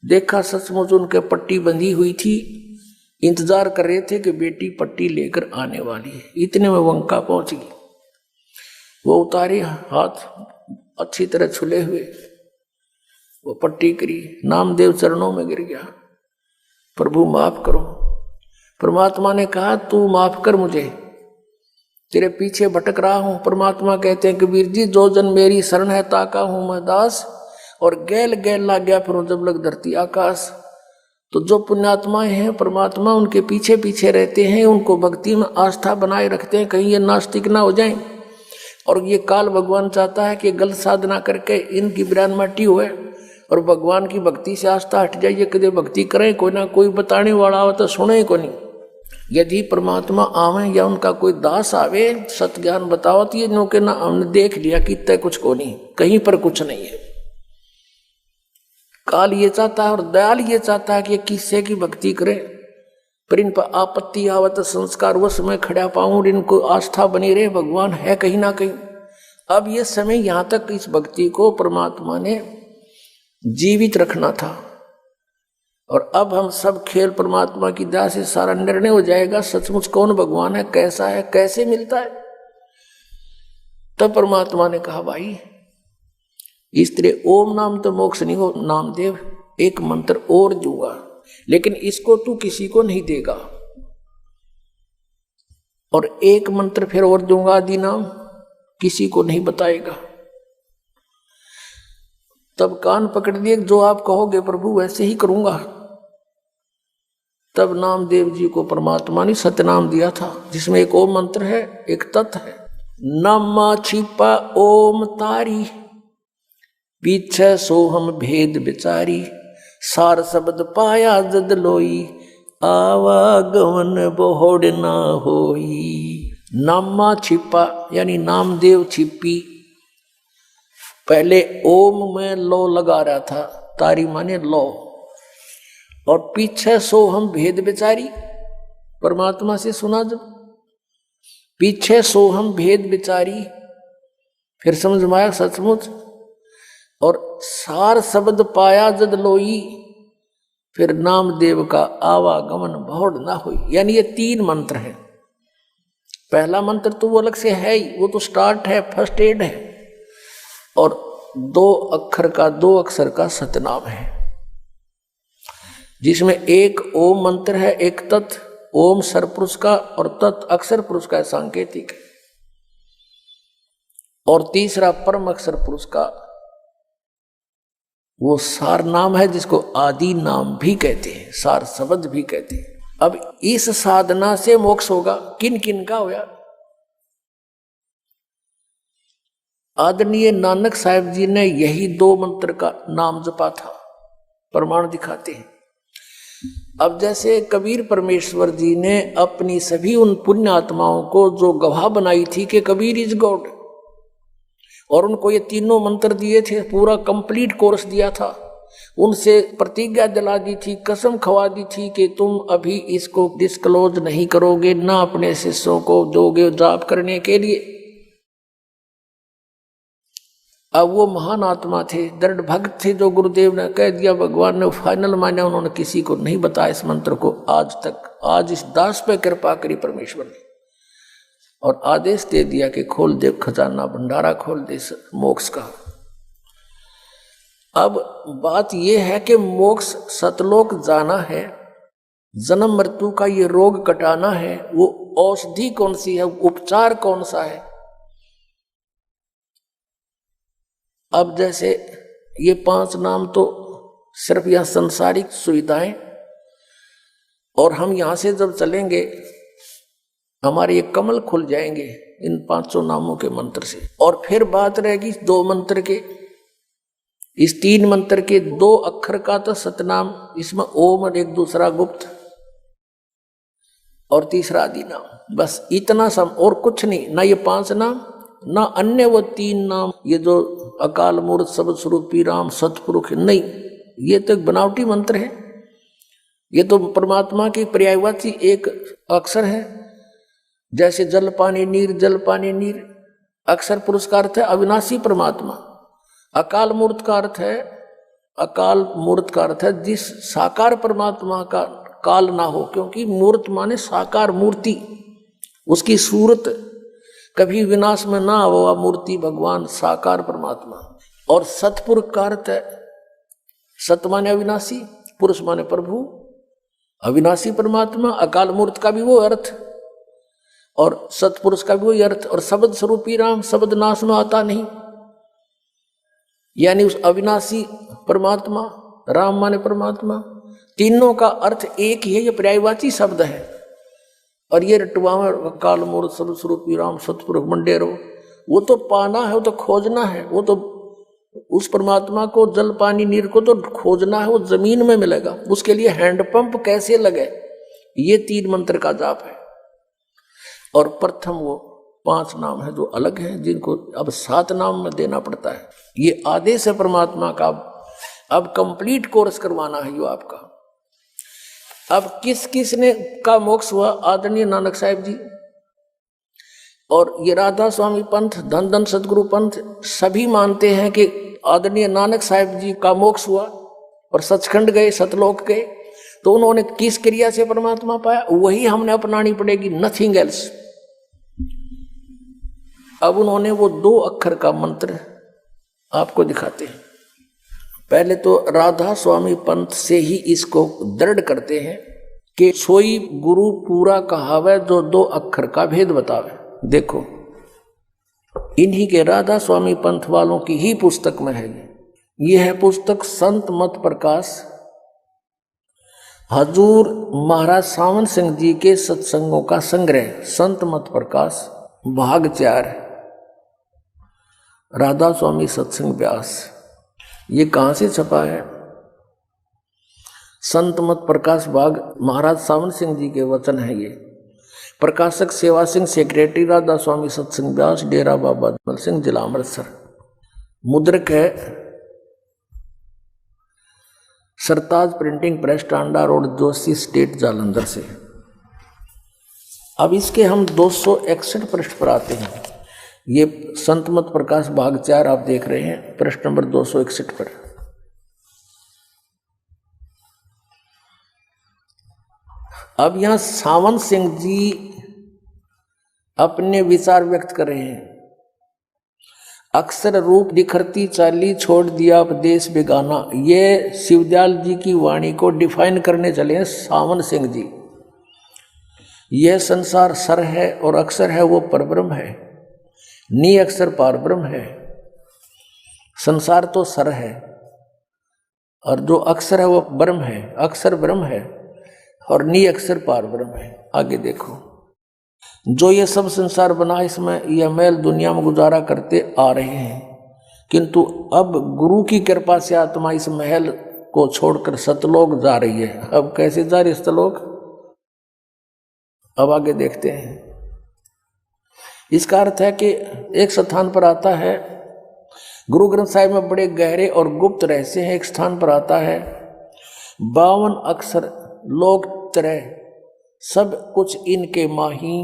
देखा सचमुच उनके पट्टी बंधी हुई थी, इंतजार कर रहे थे कि बेटी पट्टी लेकर आने वाली है। इतने में वंका पहुंच गई। वो उतारी, हाथ अच्छी तरह छुले हुए, वो पट्टी करी, नामदेव चरणों में गिर गया, प्रभु माफ करो। परमात्मा ने कहा तू माफ कर मुझे, तेरे पीछे भटक रहा हूं। परमात्मा कहते हैं कबीर जी, जो जन मेरी शरण है ताका हूं मैं दास, और गैल गैल ला गया फिर जब लग धरती आकाश। तो जो पुण्यात्माएं हैं परमात्मा उनके पीछे पीछे रहते हैं, उनको भक्ति में आस्था बनाए रखते हैं, कहीं ये नास्तिक ना हो जाएं। और ये काल भगवान चाहता है कि गलत साधना करके इनकी बिरान माटी हुए और भगवान की भक्ति से आस्था हट जाइए। कदे भक्ति करें, कोई ना कोई बताने वाला हो तो सुने को नहीं। यदि परमात्मा आवे या उनका कोई दास आवे सत ज्ञान बताओ, तो ये नो के ना हमने देख लिया कि इतना कुछ को नहीं, कहीं पर कुछ नहीं है। काल ये चाहता है और दयाल ये चाहता है कि किससे की भक्ति करें, पर इन पर आपत्ति आवत संस्कार वश में खड़ा पाऊं और इनको आस्था बनी रहे, भगवान है कहीं ना कहीं। अब ये समय यहां तक इस भक्ति को परमात्मा ने जीवित रखना था, और अब हम सब खेल परमात्मा की दया से सारा निर्णय हो जाएगा सचमुच कौन भगवान है, कैसा है, कैसे मिलता है। तब परमात्मा ने कहा, भाई इस तरह ओम नाम तो मोक्ष नहीं हो नामदेव, एक मंत्र और दूंगा, लेकिन इसको तू किसी को नहीं देगा, और एक मंत्र फिर और दूंगा आदि नाम, किसी को नहीं बताएगा। तब कान पकड़ लिए, जो आप कहोगे प्रभु वैसे ही करूंगा। तब नामदेव जी को परमात्मा ने सतनाम दिया था, जिसमें एक ओम मंत्र है, एक तत् है। नामा छिपा ओम तारी, पीछे सोहम भेद बिचारी, सार शब्द पाया जद लोई, आवागमन बोहड़ ना होई। नामा छिपा यानी नामदेव छिपी, पहले ओम में लो लगा रहा था, तारी माने लो, और पीछे सो हम भेद बिचारी, परमात्मा से सुना जब, पीछे सो हम भेद बिचारी, फिर समझ में आया सचमुच, और सार शब्द पाया जद लोई, फिर नामदेव का आवागमन बहुड़ ना हुई। यानी ये 3 मंत्र हैं। पहला मंत्र तो वो अलग से है ही, वो तो स्टार्ट है, फर्स्ट एड है, और 2 अक्षर का सतनाम है, जिसमें एक ओम मंत्र है, एक तत्, ओम सरपुरुष का और तत् अक्षर पुरुष का सांकेतिक, और तीसरा परम अक्षर पुरुष का वो सार नाम है, जिसको आदि नाम भी कहते हैं, सार शब्द भी कहते हैं। अब इस साधना से मोक्ष होगा, किन किन का होया? आदरणीय नानक साहिब जी ने यही 2 मंत्र का नाम जपा था, प्रमाण दिखाते हैं। अब जैसे कबीर परमेश्वर जी ने अपनी सभी उन पुण्य आत्माओं को जो गवाह बनाई थी कि कबीर इज गॉड, और उनको ये 3 मंत्र दिए थे, पूरा कंप्लीट कोर्स दिया था, उनसे प्रतिज्ञा दिला दी थी, कसम खवा दी थी कि तुम अभी इसको डिस्क्लोज नहीं करोगे, ना अपने शिष्यों को दोगे जाप करने के लिए। अब वो महान आत्मा थे, दृढ़ भक्त थे, जो गुरुदेव ने कह दिया, भगवान ने फाइनल माना, उन्होंने किसी को नहीं बताया इस मंत्र को आज तक। आज इस दास पे कृपा करी परमेश्वर ने, और आदेश दे दिया कि खोल दे खजाना, भंडारा खोल दे मोक्ष का। अब बात यह है कि मोक्ष सतलोक जाना है, जन्म मृत्यु का ये रोग कटाना है, वो औषधि कौन सी है, उपचार कौन सा है? अब जैसे ये 5 नाम तो सिर्फ यह संसारिक सुविधाएं, और हम यहां से जब चलेंगे हमारे ये कमल खुल जाएंगे इन 500 नामों के मंत्र से। और फिर बात रहेगी 2 मंत्र के, इस 3 मंत्र के 2 अक्षर का तो सतनाम, इसमें ओम और एक दूसरा गुप्त और तीसरा आदि नाम, बस इतना सम, और कुछ नहीं। ना ये 5 नाम, ना अन्य वो 3 नाम, ये जो अकाल मूर्त शब्द स्वरूपी राम सतपुरुष, नहीं, ये तो एक बनावटी मंत्र है। ये तो परमात्मा की पर्यायवाची एक अक्षर है, जैसे जल पानी नीर, जल पानी नीर, अक्षर पुरुष का अर्थ है अविनाशी परमात्मा। अकाल मूर्त का अर्थ है, अकाल मूर्त का अर्थ है जिस साकार परमात्मा का काल ना हो, क्योंकि मूर्त माने साकार मूर्ति, उसकी सूरत कभी विनाश में ना हो, मूर्ति भगवान साकार परमात्मा। और सतपुरुष का अर्थ है, सत माने अविनाशी, पुरुष माने प्रभु, अविनाशी परमात्मा। अकाल मूर्त का भी वो अर्थ और सतपुरुष का भी वही अर्थ, और शब्द स्वरूपी राम, शब्द नाश में आता नहीं, यानी उस अविनाशी परमात्मा, राम माने परमात्मा, तीनों का अर्थ एक ही है, ये पर्यायवाची शब्द है। और ये रटुआ में काल मूर्त शब्द स्वरूपी राम सतपुरुष मंडेरो, वो तो पाना है, वो तो खोजना है, वो तो उस परमात्मा को जल पानी नीर को तो खोजना है, वो जमीन में मिलेगा, उसके लिए हैंडपंप कैसे लगे, ये 3 मंत्र का जाप है। और प्रथम वो 5 नाम है जो अलग है, जिनको अब 7 नाम में देना पड़ता है। ये आदेश है परमात्मा का, अब कंप्लीट कोर्स करवाना है यो आपका। अब किस किस ने का मोक्ष हुआ? आदरणीय नानक साहिब जी और ये राधा स्वामी पंथ, धन धन सदगुरु पंथ, सभी मानते हैं कि आदरणीय नानक साहिब जी का मोक्ष हुआ और सचखंड गए, सतलोक गए। तो उन्होंने किस क्रिया से परमात्मा पाया, वही हमने अपनानी पड़ेगी, नथिंग एल्स। अब उन्होंने वो 2 अक्षर का मंत्र आपको दिखाते हैं। पहले तो राधा स्वामी पंथ से ही इसको दृढ़ करते हैं कि सोई गुरु पूरा कहावे जो 2 अक्षर का भेद बतावे। देखो, इन्हीं के राधा स्वामी पंथ वालों की ही पुस्तक में है ये है पुस्तक संत मत प्रकाश, हजूर महाराज सावन सिंह जी के सत्संगों का संग्रह, संत मत प्रकाश भाग 4, राधा स्वामी सत्संग व्यास। ये कहां से छपा है? संत मत प्रकाश भाग महाराज सावन सिंह जी के वचन है ये। प्रकाशक सेवा सिंह, सेक्रेटरी राधा स्वामी सत्संग व्यास, डेरा बाबा जमल सिंह, जिला अमृतसर। मुद्रक है Sartaj printing press, Tanda road, Joshi state, Jalandhar से। अब इसके हम 261 पृष्ठ पर आते हैं। ये संत मत प्रकाश भाग 4 आप देख रहे हैं, पृष्ठ नंबर 261 पर। अब यहां सावन सिंह जी अपने विचार व्यक्त कर रहे हैं। अक्षर रूप निखरती चाली, छोड़ दिया उपदेश बेगाना। ये शिवदयाल जी की वाणी को डिफाइन करने चले हैं सावन सिंह जी। यह संसार सर है और अक्षर है वो परब्रह्म है, नी अक्षर पारब्रह्म है। संसार तो सर है और जो अक्षर है वो ब्रह्म है, अक्षर ब्रह्म है और नी अक्षर पारब्रह्म है। आगे देखो, जो ये सब संसार बना इसमें यह मैल दुनिया में गुजारा करते आ रहे हैं, किंतु अब गुरु की कृपा से आत्मा इस महल को छोड़कर सतलोक जा रही है। अब कैसे जा रही है सतलोक? अब आगे देखते हैं। इसका अर्थ है कि एक स्थान पर आता है, गुरु ग्रंथ साहिब में बड़े गहरे और गुप्त रहस्य हैं। एक स्थान पर आता है 52 अक्षर लोक तरह सब कुछ इनके माही,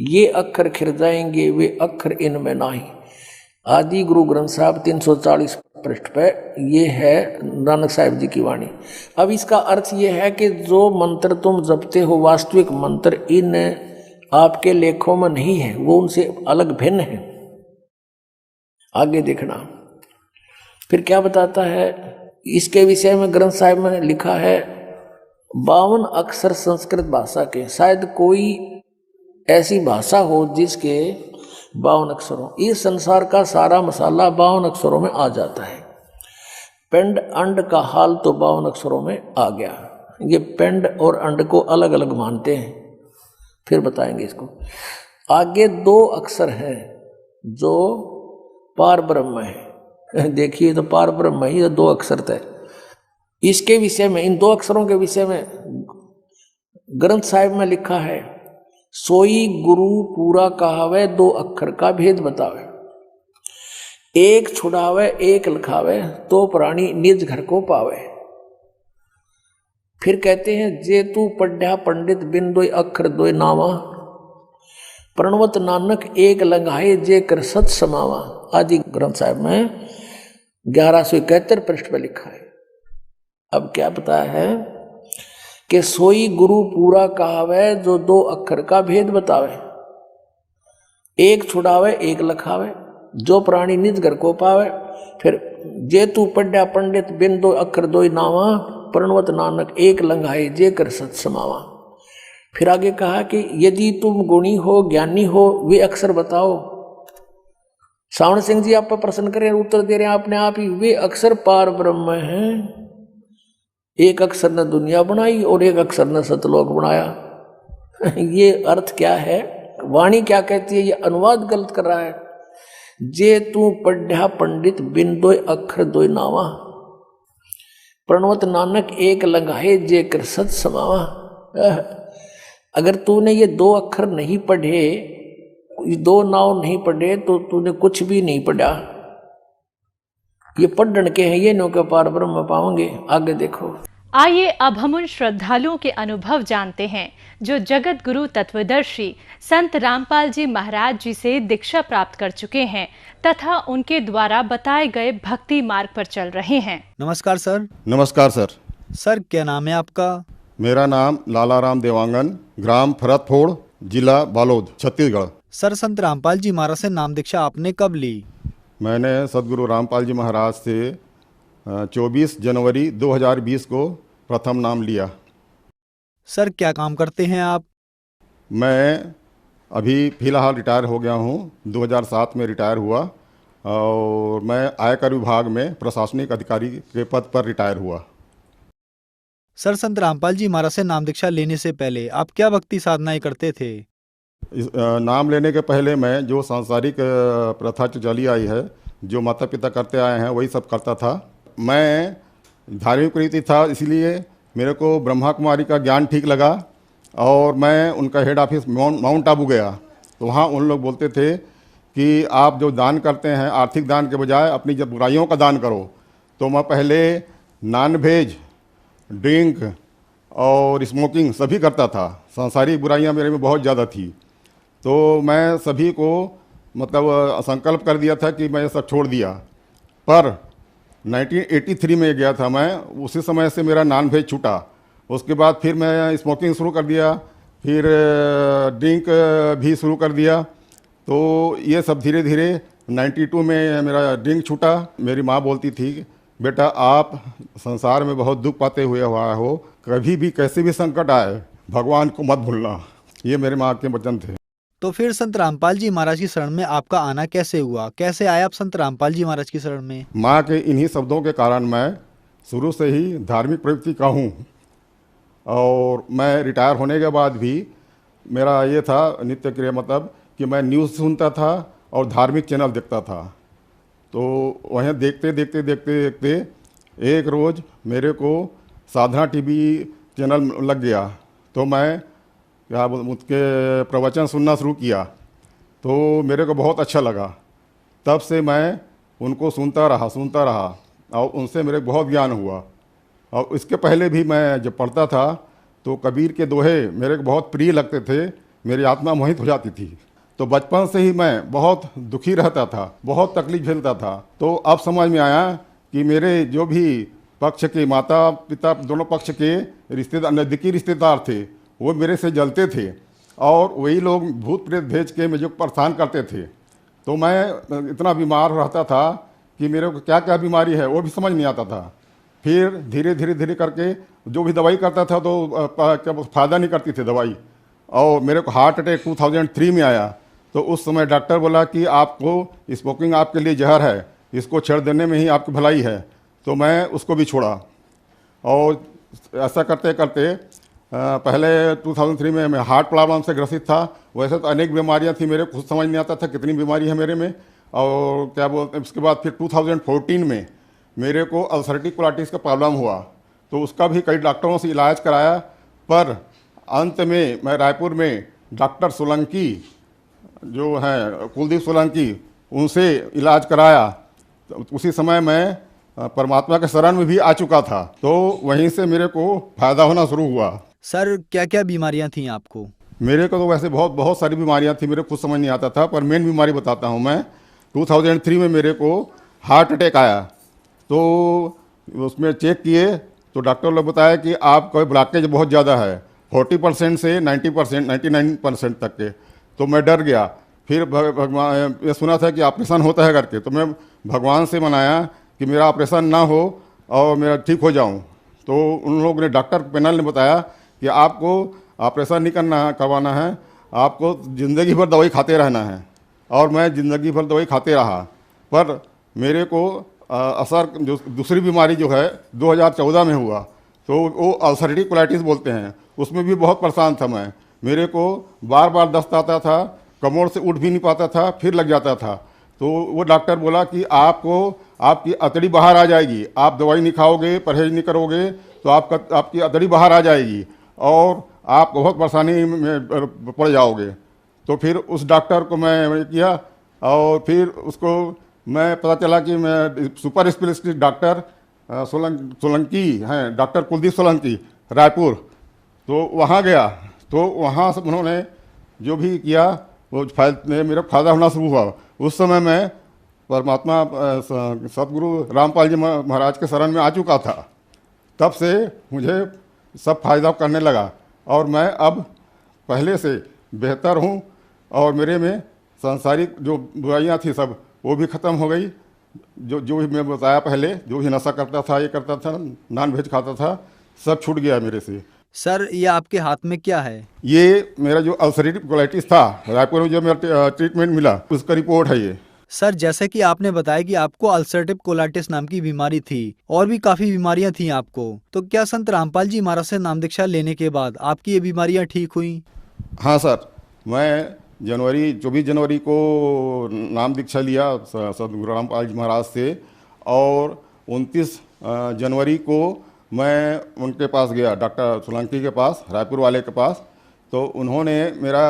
ये अक्षर खिर जाएंगे वे अक्षर इनमें नाही। आदि गुरु ग्रंथ साहिब 340 पृष्ठ पे ये है नानक साहिब जी की वाणी। अब इसका अर्थ ये है कि जो मंत्र तुम जपते हो वास्तविक मंत्र इन आपके लेखों में नहीं है, वो उनसे अलग भिन्न है। आगे देखना फिर क्या बताता है। इसके विषय में ग्रंथ साहिब में लिखा है 52 अक्षर संस्कृत भाषा के। शायद कोई ऐसी भाषा हो जिसके 52 अक्षर हो। इस संसार का सारा मसाला 52 अक्षरों में आ जाता है। पिंड अंड का हाल तो 52 अक्षरों में आ गया। ये पिंड और अंड को अलग अलग मानते हैं, फिर बताएंगे इसको। आगे 2 अक्षर हैं जो पार ब्रह्म है। देखिए तो पार ब्रह्म ही 2 अक्षर थे। इसके विषय में, इन 2 अक्षरों के विषय में ग्रंथ साहिब में लिखा है सोई गुरु पूरा कहावे 2 अक्षर का भेद बतावे। एक छुड़ावे एक लिखावे तो प्राणी निज घर को पावे। फिर कहते हैं जे तू पढ़्या पंडित बिन 2 अक्षर 2 नावा, प्रणवत नानक एक लंघाए जे कर सत समावा। आदि ग्रंथ साहिब में 1171 पृष्ठ पर लिखा है। अब क्या बताया है कि सोई गुरु पूरा कहावे जो 2 अक्षर का भेद बतावे। एक छुड़ावे एक लखावे जो प्राणी निज घर को पावे। फिर जे तू पढ़्या पंडित बिन 2 अक्षर 2 नावा, प्रणवत नानक एक लंघाए जे कर सत समावा। फिर आगे कहा कि यदि तुम गुणी हो ज्ञानी हो वे अक्षर बताओ। सावन सिंह जी आप पर प्रश्न करें, उत्तर दे रहे हैं अपने आप ही, वे अक्षर पार ब्रह्म हैं। एक अक्षर ने दुनिया बनाई और एक अक्षर ने सतलोक बनाया। ये अर्थ क्या है? वाणी क्या कहती है? ये अनुवाद गलत कर रहा है। जे तू पढ़्या पंडित बिन 2 अक्षर 2 नावा, प्रणवत नानक एक लंघाए जे कर सत समावा। अगर तूने ये 2 अक्षर नहीं पढ़े, 2 नाव नहीं पढ़े, तो तूने कुछ भी नहीं पढ़ा। ये पढ़ने के हैं, ये नो के पार ब्रह्म पाओगे। आगे देखो। आइए अब हम उन श्रद्धालुओं के अनुभव जानते हैं जो जगत गुरु तत्वदर्शी संत रामपाल जी महाराज जी से दीक्षा प्राप्त कर चुके हैं तथा उनके द्वारा बताए गए भक्ति मार्ग पर चल रहे हैं। नमस्कार सर। नमस्कार सर। सर क्या नाम है आपका? मेरा नाम लालाराम देवांगन, ग्राम फरतफोड़, जिला बालोद, छत्तीसगढ़। सर, संत रामपाल जी महाराज से नाम दीक्षा आपने कब ली? मैंने सदगुरु रामपाल जी महाराज से 24 जनवरी 2020 को प्रथम नाम लिया। सर, क्या काम करते हैं आप? मैं अभी फ़िलहाल रिटायर हो गया हूँ, 2007 में रिटायर हुआ और मैं आयकर विभाग में प्रशासनिक अधिकारी के पद पर रिटायर हुआ। सर, संत रामपाल जी महाराज से नाम दीक्षा लेने से पहले आप क्या भक्ति साधनाएं करते थे? नाम लेने के पहले मैं जो सांसारिक प्रथा चली आई है, जो माता पिता करते आए हैं, वही सब करता था। मैं धार्मिक प्रवृत्ति था, इसलिए मेरे को ब्रह्मा कुमारी का ज्ञान ठीक लगा और मैं उनका हेड ऑफिस माउंट आबू गया। तो वहाँ उन लोग बोलते थे कि आप जो दान करते हैं, आर्थिक दान के बजाय अपनी जब बुराइयों का दान करो। तो मैं पहले नॉन वेज, ड्रिंक और स्मोकिंग सभी करता था। सांसारिक बुराइयां मेरे में बहुत ज़्यादा थी। तो मैं सभी को मतलब संकल्प कर दिया था कि मैं सब छोड़ दिया। पर 1983 में गया था मैं, उसी समय से मेरा नॉन वेज छूटा। उसके बाद फिर मैं स्मोकिंग शुरू कर दिया, फिर ड्रिंक भी शुरू कर दिया। तो ये सब धीरे धीरे 92 में मेरा ड्रिंक छूटा। मेरी माँ बोलती थी, बेटा आप संसार में बहुत दुख पाते हुए हुआ हो, कभी भी कैसे भी संकट आए भगवान को मत भूलना। ये मेरे माँ के वचन थे। तो फिर संत रामपाल जी महाराज की शरण में आपका आना कैसे हुआ? कैसे आए आप संत रामपाल जी महाराज की शरण में? माँ के इन्हीं शब्दों के कारण मैं शुरू से ही धार्मिक प्रवृत्ति का हूँ और मैं रिटायर होने के बाद भी मेरा ये था नित्य क्रिया, मतलब कि मैं न्यूज़ सुनता था और धार्मिक चैनल देखता था। तो वहीं देखते देखते देखते देखते एक रोज़ मेरे को साधना टीवी चैनल लग गया। तो मैं क्या उसके प्रवचन सुनना शुरू किया, तो मेरे को बहुत अच्छा लगा। तब से मैं उनको सुनता रहा और उनसे मेरे बहुत ज्ञान हुआ। और इसके पहले भी मैं जब पढ़ता था तो कबीर के दोहे मेरे को बहुत प्रिय लगते थे, मेरी आत्मा मोहित हो जाती थी। तो बचपन से ही मैं बहुत दुखी रहता था, बहुत तकलीफ झेलता था। तो अब समझ में आया कि मेरे जो भी पक्ष के माता पिता दोनों पक्ष के रिश्तेदार, नज़दीकी रिश्तेदार थे, वो मेरे से जलते थे और वही लोग भूत प्रेत भेज के मुझे परेशान करते थे। तो मैं इतना बीमार रहता था कि मेरे को क्या क्या बीमारी है वो भी समझ नहीं आता था। फिर धीरे धीरे करके जो भी दवाई करता था तो क्या फ़ायदा नहीं करती थी दवाई। और मेरे को हार्ट अटैक 2003 में आया। तो उस समय डॉक्टर बोला कि आपको स्मोकिंग आपके लिए जहर है, इसको छेड़ देने में ही आपकी भलाई है। तो मैं उसको भी छोड़ा और ऐसा करते करते पहले 2003 में मैं हार्ट प्रॉब्लम से ग्रसित था। वैसे तो अनेक बीमारियां थी, मेरे को खुद समझ नहीं आता था कितनी बीमारी है मेरे में। और क्या बोलते हैं, उसके बाद फिर 2014 में मेरे को अल्सरेटिव कोलाइटिस का प्रॉब्लम हुआ। तो उसका भी कई डॉक्टरों से इलाज कराया, पर अंत में मैं रायपुर में डॉक्टर सोलंकी जो हैं कुलदीप सोलंकी, उनसे इलाज कराया। तो उसी समय मैं परमात्मा के शरण में भी आ चुका था। तो वहीं से मेरे को फ़ायदा होना शुरू हुआ। सर, क्या क्या बीमारियां थी आपको? मेरे को तो वैसे बहुत सारी बीमारियां थी, मेरे को खुद समझ नहीं आता था। पर मेन बीमारी बताता हूं मैं। 2003 में मेरे को हार्ट अटैक आया। तो उसमें चेक किए तो डॉक्टर लोग बताया कि आपका ब्लॉकेज बहुत ज़्यादा है, 40% से 90%, 99% तक के। तो मैं डर गया। फिर भगवान, ये सुना था कि ऑपरेशन होता है करके, तो मैं भगवान से मनाया कि मेरा ऑपरेशन ना हो और मेरा ठीक हो जाऊं। तो उन लोगों ने, डॉक्टर पैनल ने बताया कि आपको ऑपरेशन नहीं करवाना है, आपको ज़िंदगी भर दवाई खाते रहना है। और मैं ज़िंदगी भर दवाई खाते रहा। पर मेरे को असर जो दूसरी बीमारी जो है 2014 में हुआ, तो वो अल्सरेटिव कोलाइटिस बोलते हैं, उसमें भी बहुत परेशान था मैं। मेरे को बार बार दस्त आता था, कमर से उठ भी नहीं पाता था, फिर लग जाता था। तो वो डॉक्टर बोला कि आपकी अतड़ी बाहर आ जाएगी, आप दवाई नहीं खाओगे, परहेज नहीं करोगे तो आपकी अतड़ी बाहर आ जाएगी और आप बहुत परेशानी में पड़ जाओगे। तो फिर उस डॉक्टर को मैं किया और फिर उसको मैं पता चला कि मैं सुपर स्पेशलिस्ट डॉक्टर सोलंकी हैं, डॉक्टर कुलदीप सोलंकी, रायपुर। तो वहाँ गया। तो वहाँ से उन्होंने जो भी किया वो मेरा फ़ायदा होना शुरू हुआ। उस समय मैं परमात्मा सदगुरु रामपाल जी महाराज के शरण में आ चुका था। तब से मुझे सब फायदा करने लगा और मैं अब पहले से बेहतर हूँ और मेरे में सांसारिक जो बुराइयां थी सब वो भी ख़त्म हो गई। जो भी मैं बताया पहले, जो भी नशा करता था, ये करता था, नॉन वेज खाता था, सब छूट गया मेरे से। सर ये आपके हाथ में क्या है? ये मेरा जो अल्सरेटिव कोलाइटिस था, रायपुर में जो मेरा ट्रीटमेंट मिला, उसका रिपोर्ट है ये। सर जैसे कि आपने बताया कि आपको अल्सरेटिव कोलाइटिस नाम की बीमारी थी और भी काफी बीमारियां थी आपको, तो क्या संत रामपाल जी महाराज से नाम दीक्षा लेने के बाद आपकी ये बीमारियां ठीक हुई? हाँ सर, मैं 24 जनवरी को नाम दीक्षा लिया सदगुरु रामपाल जी महाराज से, और 29 जनवरी को मैं उनके पास गया, डॉक्टर सोलंकी के पास, रायपुर वाले के पास। तो उन्होंने मेरा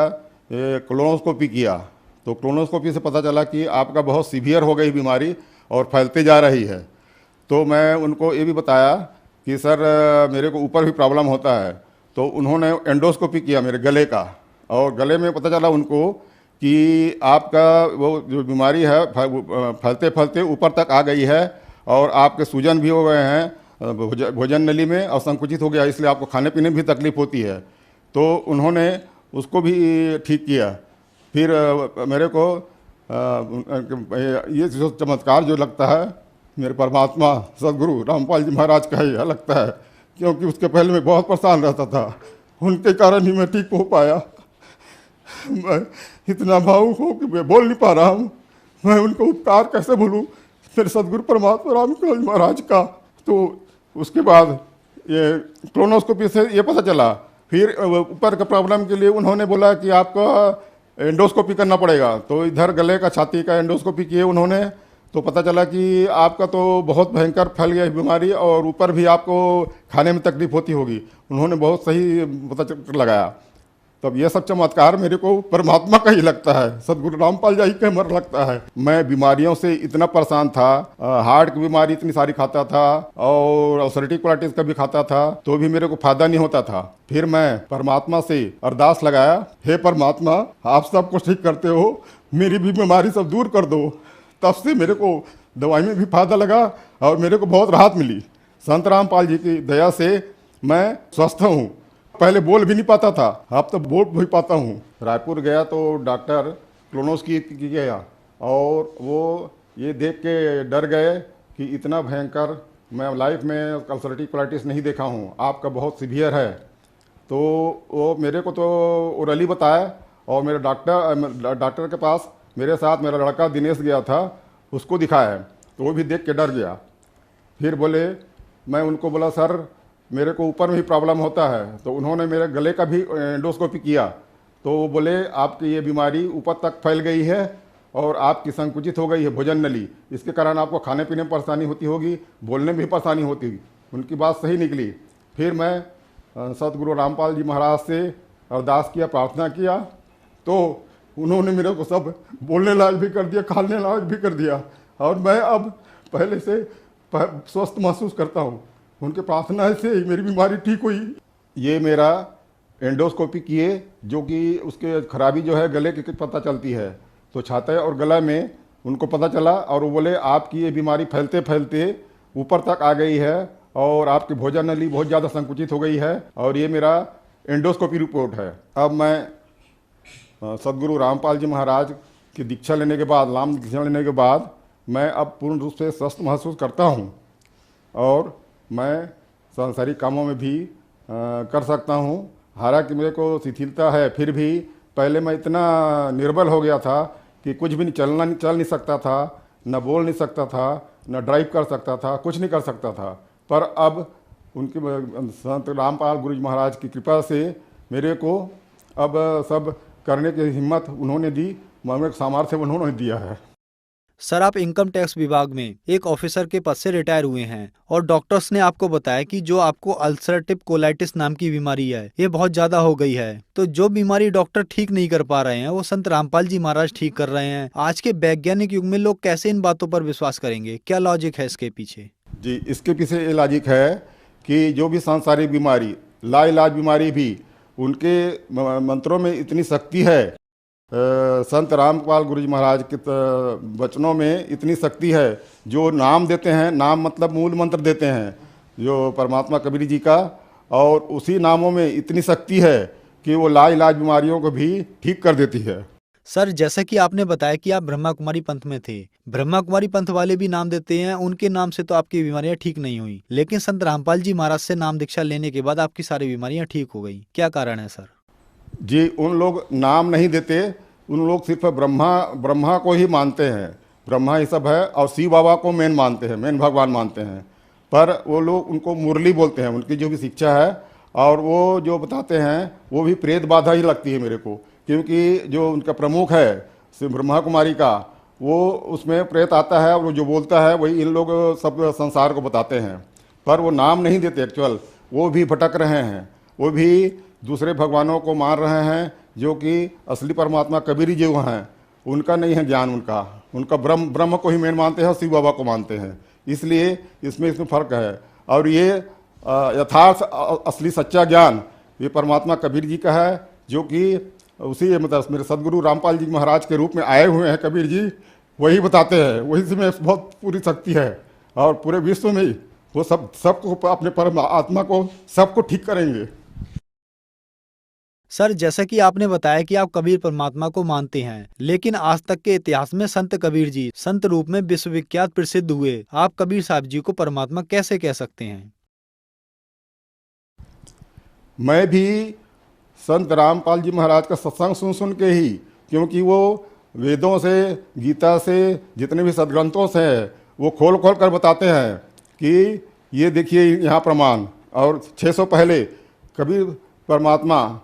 कोलोनोस्कोपी किया। तो कोलोनोस्कोपी से पता चला कि आपका बहुत सीवियर हो गई बीमारी और फैलते जा रही है। तो मैं उनको ये भी बताया कि सर मेरे को ऊपर भी प्रॉब्लम होता है। तो उन्होंने एंडोस्कोपी किया मेरे गले का, और गले में पता चला उनको कि आपका वो जो बीमारी है फैलते फैलते ऊपर तक आ गई है, और आपके सूजन भी हो गए हैं भोजन नली में, और संकुचित हो गया, इसलिए आपको खाने पीने में भी तकलीफ होती है। तो उन्होंने उसको भी ठीक किया। फिर मेरे को ये जो चमत्कार जो लगता है, मेरे परमात्मा सदगुरु रामपाल जी महाराज का ही लगता है, क्योंकि उसके पहले मैं बहुत परेशान रहता था, उनके कारण ही मैं ठीक हो पाया। मैं इतना भावुक हूँ कि मैं बोल नहीं पा रहा हूँ। मैं उनको उपकार कैसे भूलूँ, मेरे सदगुरु परमात्मा रामपाल जी महाराज का। तो उसके बाद ये कोलोनोस्कोपी से ये पता चला। फिर ऊपर का प्रॉब्लम के लिए उन्होंने बोला कि आपका एंडोस्कोपी करना पड़ेगा। तो इधर गले का, छाती का एंडोस्कोपी किए उन्होंने, तो पता चला कि आपका तो बहुत भयंकर फैल गया है बीमारी, और ऊपर भी आपको खाने में तकलीफ होती होगी। उन्होंने बहुत सही पता लगाया। तब ये सब चमत्कार मेरे को परमात्मा का ही लगता है, सदगुरु रामपाल जी का मर लगता है। मैं बीमारियों से इतना परेशान था, हार्ट की बीमारी इतनी सारी खाता था, और अल्सरेटिव कोलाइटिस का भी खाता था, तो भी मेरे को फायदा नहीं होता था। फिर मैं परमात्मा से अरदास लगाया, हे परमात्मा आप सब कुछ ठीक करते हो, मेरी भी बीमारी सब दूर कर दो। तब से मेरे को दवाई में भी फायदा लगा और मेरे को बहुत राहत मिली। संत रामपाल जी की दया से मैं स्वस्थ हूँ। पहले बोल भी नहीं पाता था, अब तो बोल भी पाता हूँ। रायपुर गया तो डॉक्टर कोलोनोस्कोपी गया, और वो ये देख के डर गए कि इतना भयंकर मैं लाइफ में अल्सरेटिव कोलाइटिस नहीं देखा हूँ, आपका बहुत सीवियर है। तो वो मेरे को तो ओरली बताया, और मेरे डॉक्टर के पास मेरे साथ मेरा लड़का दिनेश गया था, उसको दिखाया, तो वो भी देख के डर गया। फिर बोले, मैं उनको बोला सर मेरे को ऊपर में ही प्रॉब्लम होता है। तो उन्होंने मेरे गले का भी एंडोस्कोपी किया, तो वो बोले आपकी ये बीमारी ऊपर तक फैल गई है और आपकी संकुचित हो गई है भोजन नली, इसके कारण आपको खाने पीने में परेशानी होती होगी, बोलने में भी परेशानी होती होगी। उनकी बात सही निकली। फिर मैं सदगुरु रामपाल जी महाराज से अरदास किया, प्रार्थना किया, तो उन्होंने मेरे को सब बोलने लायक भी कर दिया, खाने लायक भी कर दिया, और मैं अब पहले से स्वस्थ महसूस करता हूँ। उनके प्रार्थना से मेरी बीमारी ठीक हुई। ये मेरा एंडोस्कोपी किए, जो कि उसके खराबी जो है गले की पता चलती है, तो छाती और गला में उनको पता चला, और वो बोले आपकी ये बीमारी फैलते फैलते ऊपर तक आ गई है, और आपकी भोजन नली बहुत ज़्यादा संकुचित हो गई है, और ये मेरा एंडोस्कोपी रिपोर्ट है। अब मैं सदगुरु रामपाल जी महाराज की दीक्षा लेने के बाद, नाम दीक्षा लेने के बाद, मैं अब पूर्ण रूप से स्वस्थ महसूस करता हूँ, और मैं सांसारिक कामों में भी कर सकता हूँ। हालांकि मेरे को शिथिलता है, फिर भी पहले मैं इतना निर्बल हो गया था कि कुछ भी चल नहीं सकता था, न बोल नहीं सकता था, न ड्राइव कर सकता था, कुछ नहीं कर सकता था। पर अब उनके संत रामपाल गुरु जी महाराज की कृपा से मेरे को अब सब करने की हिम्मत उन्होंने दी, मेरे को सामर्थ्य उन्होंने दिया है। सर आप इनकम टैक्स विभाग में एक ऑफिसर के पद से रिटायर हुए हैं, और डॉक्टर्स ने आपको बताया कि जो आपको अल्सरेटिव कोलाइटिस नाम की बीमारी है, ये बहुत ज्यादा हो गई है। तो जो बीमारी डॉक्टर ठीक नहीं कर पा रहे हैं, वो संत रामपाल जी महाराज ठीक कर रहे हैं। आज के वैज्ञानिक युग में लोग कैसे इन बातों पर विश्वास करेंगे? क्या लॉजिक है इसके पीछे? जी, इसके पीछे ये लॉजिक है कि जो भी सांसारिक बीमारी, लाइलाज बीमारी भी, उनके मंत्रों में इतनी शक्ति है, संत रामपाल गुरु जी महाराज के वचनों में इतनी शक्ति है, जो नाम देते हैं, नाम मतलब मूल मंत्र देते हैं जो परमात्मा कबीर जी का, और उसी नामों में इतनी शक्ति है कि वो लाइलाज बीमारियों को भी ठीक कर देती है। सर, जैसा कि आपने बताया कि आप ब्रह्मा कुमारी पंथ में थे, ब्रह्मा कुमारी पंथ वाले भी नाम देते हैं, उनके नाम से तो आपकी बीमारियां ठीक नहीं हुई, लेकिन संत रामपाल जी महाराज से नाम दीक्षा लेने के बाद आपकी सारी बीमारियां ठीक हो गई। क्या कारण है सर? जी, उन लोग नाम नहीं देते, उन लोग सिर्फ ब्रह्मा को ही मानते हैं, ब्रह्मा ही सब है, और शिव बाबा को मेन मानते हैं, मेन भगवान मानते हैं। पर वो लोग उनको मुरली बोलते हैं, उनकी जो भी शिक्षा है, और वो जो बताते हैं वो भी प्रेत बाधा ही लगती है मेरे को, क्योंकि जो उनका प्रमुख है ब्रह्मा कुमारी का, वो उसमें प्रेत आता है और वो जो बोलता है वही इन लोग सब संसार को बताते हैं। पर वो नाम नहीं देते एक्चुअल, वो भी भटक रहे हैं, वो भी दूसरे भगवानों को मान रहे हैं, जो कि असली परमात्मा कबीर जी हैं उनका नहीं है ज्ञान, उनका ब्रह्म को ही मेन मानते हैं और शिव बाबा को मानते हैं। इसलिए इसमें फ़र्क है। और ये यथार्थ असली सच्चा ज्ञान ये परमात्मा कबीर जी का है, जो कि उसी मतलब मेरे सदगुरु रामपाल जी महाराज के रूप में आए हुए हैं कबीर जी, वही बताते हैं, वही से में बहुत पूरी शक्ति है, और पूरे विश्व में वो सबको अपने परमात्मा को सबको ठीक करेंगे। सर, जैसा कि आपने बताया कि आप कबीर परमात्मा को मानते हैं, लेकिन आज तक के इतिहास में संत कबीर जी संत रूप में विश्वविख्यात प्रसिद्ध हुए, आप कबीर साहब जी को परमात्मा कैसे कह सकते हैं? मैं भी संत रामपाल जी महाराज का सत्संग सुन के ही, क्योंकि वो वेदों से, गीता से, जितने भी सदग्रंथों से है वो खोल कर बताते हैं कि ये देखिए यहाँ प्रमाण। और 600 पहले कबीर परमात्मा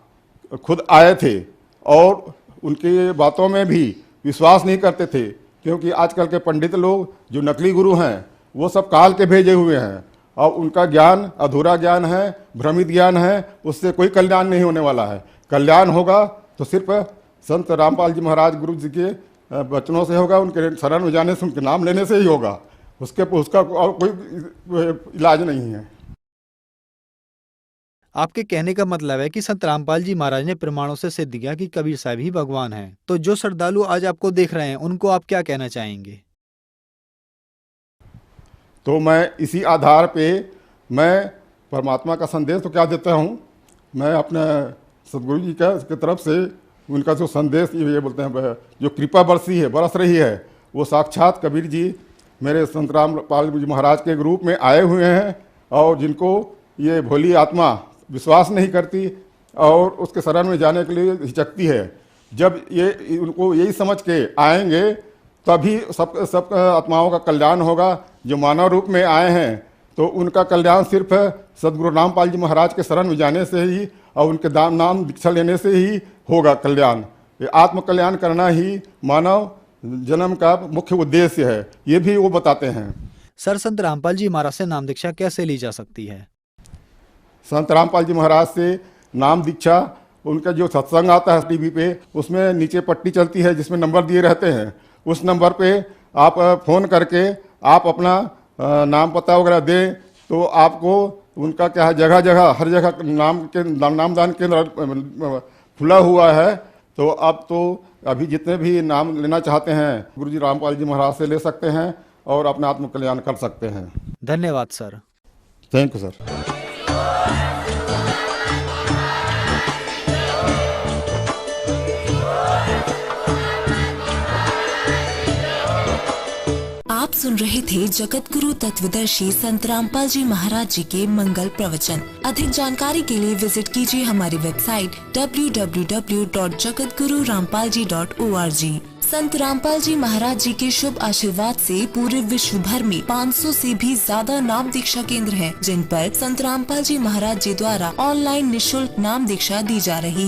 खुद आए थे, और उनकी बातों में भी विश्वास नहीं करते थे, क्योंकि आजकल के पंडित लोग जो नकली गुरु हैं वो सब काल के भेजे हुए हैं, और उनका ज्ञान अधूरा ज्ञान है, भ्रमित ज्ञान है, उससे कोई कल्याण नहीं होने वाला है। कल्याण होगा तो सिर्फ संत रामपाल जी महाराज गुरु जी के वचनों से होगा, उनके शरण में जाने से, उनके नाम लेने से ही होगा, उसका और कोई इलाज नहीं है। आपके कहने का मतलब है कि संत रामपाल जी महाराज ने प्रमाणों से सिद्ध किया कि कबीर साहब ही भगवान हैं। तो जो श्रद्धालु आज आपको देख रहे हैं उनको आप क्या कहना चाहेंगे? तो मैं इसी आधार पे मैं परमात्मा का संदेश तो क्या देता हूँ, मैं अपने सदगुरु जी की तरफ से उनका जो संदेश ये बोलते हैं, जो कृपा बरस रही है, वो साक्षात कबीर जी मेरे संत रामपाल जी महाराज के रूप में आए हुए हैं, और जिनको ये भोली आत्मा विश्वास नहीं करती और उसके शरण में जाने के लिए हिचकती है, जब ये उनको यही समझ के आएंगे तभी सब आत्माओं का कल्याण होगा। जो मानव रूप में आए हैं तो उनका कल्याण सिर्फ सदगुरु रामपाल जी महाराज के शरण में जाने से ही और उनके नाम दीक्षा लेने से ही होगा कल्याण। ये आत्म कल्याण करना ही मानव जन्म का मुख्य उद्देश्य है, ये भी वो बताते हैं। सर, संत रामपाल जी महाराज से नाम दीक्षा कैसे ली जा सकती है? संत रामपाल जी महाराज से नाम दीक्षा, उनका जो सत्संग आता है टीवी पे, उसमें नीचे पट्टी चलती है जिसमें नंबर दिए रहते हैं, उस नंबर पे आप फ़ोन करके आप अपना नाम पता वगैरह दें तो आपको उनका क्या है, जगह जगह हर जगह नामदान केंद्र खुला हुआ है। तो अब तो अभी जितने भी नाम लेना चाहते हैं गुरु जी रामपाल जी महाराज से ले सकते हैं और अपना आत्म कल्याण कर सकते हैं। धन्यवाद सर। Thank you sir. आप सुन रहे थे जगत गुरु तत्वदर्शी संत रामपाल जी महाराज जी के मंगल प्रवचन। अधिक जानकारी के लिए विजिट कीजिए हमारी वेबसाइट www.jagatgururampalji.org। संत रामपाल जी महाराज जी के शुभ आशीर्वाद से पूरे विश्व भर में 500 से भी ज्यादा नाम दीक्षा केंद्र हैं, जिन पर संत रामपाल जी महाराज जी द्वारा ऑनलाइन निःशुल्क नाम दीक्षा दी जा रही है।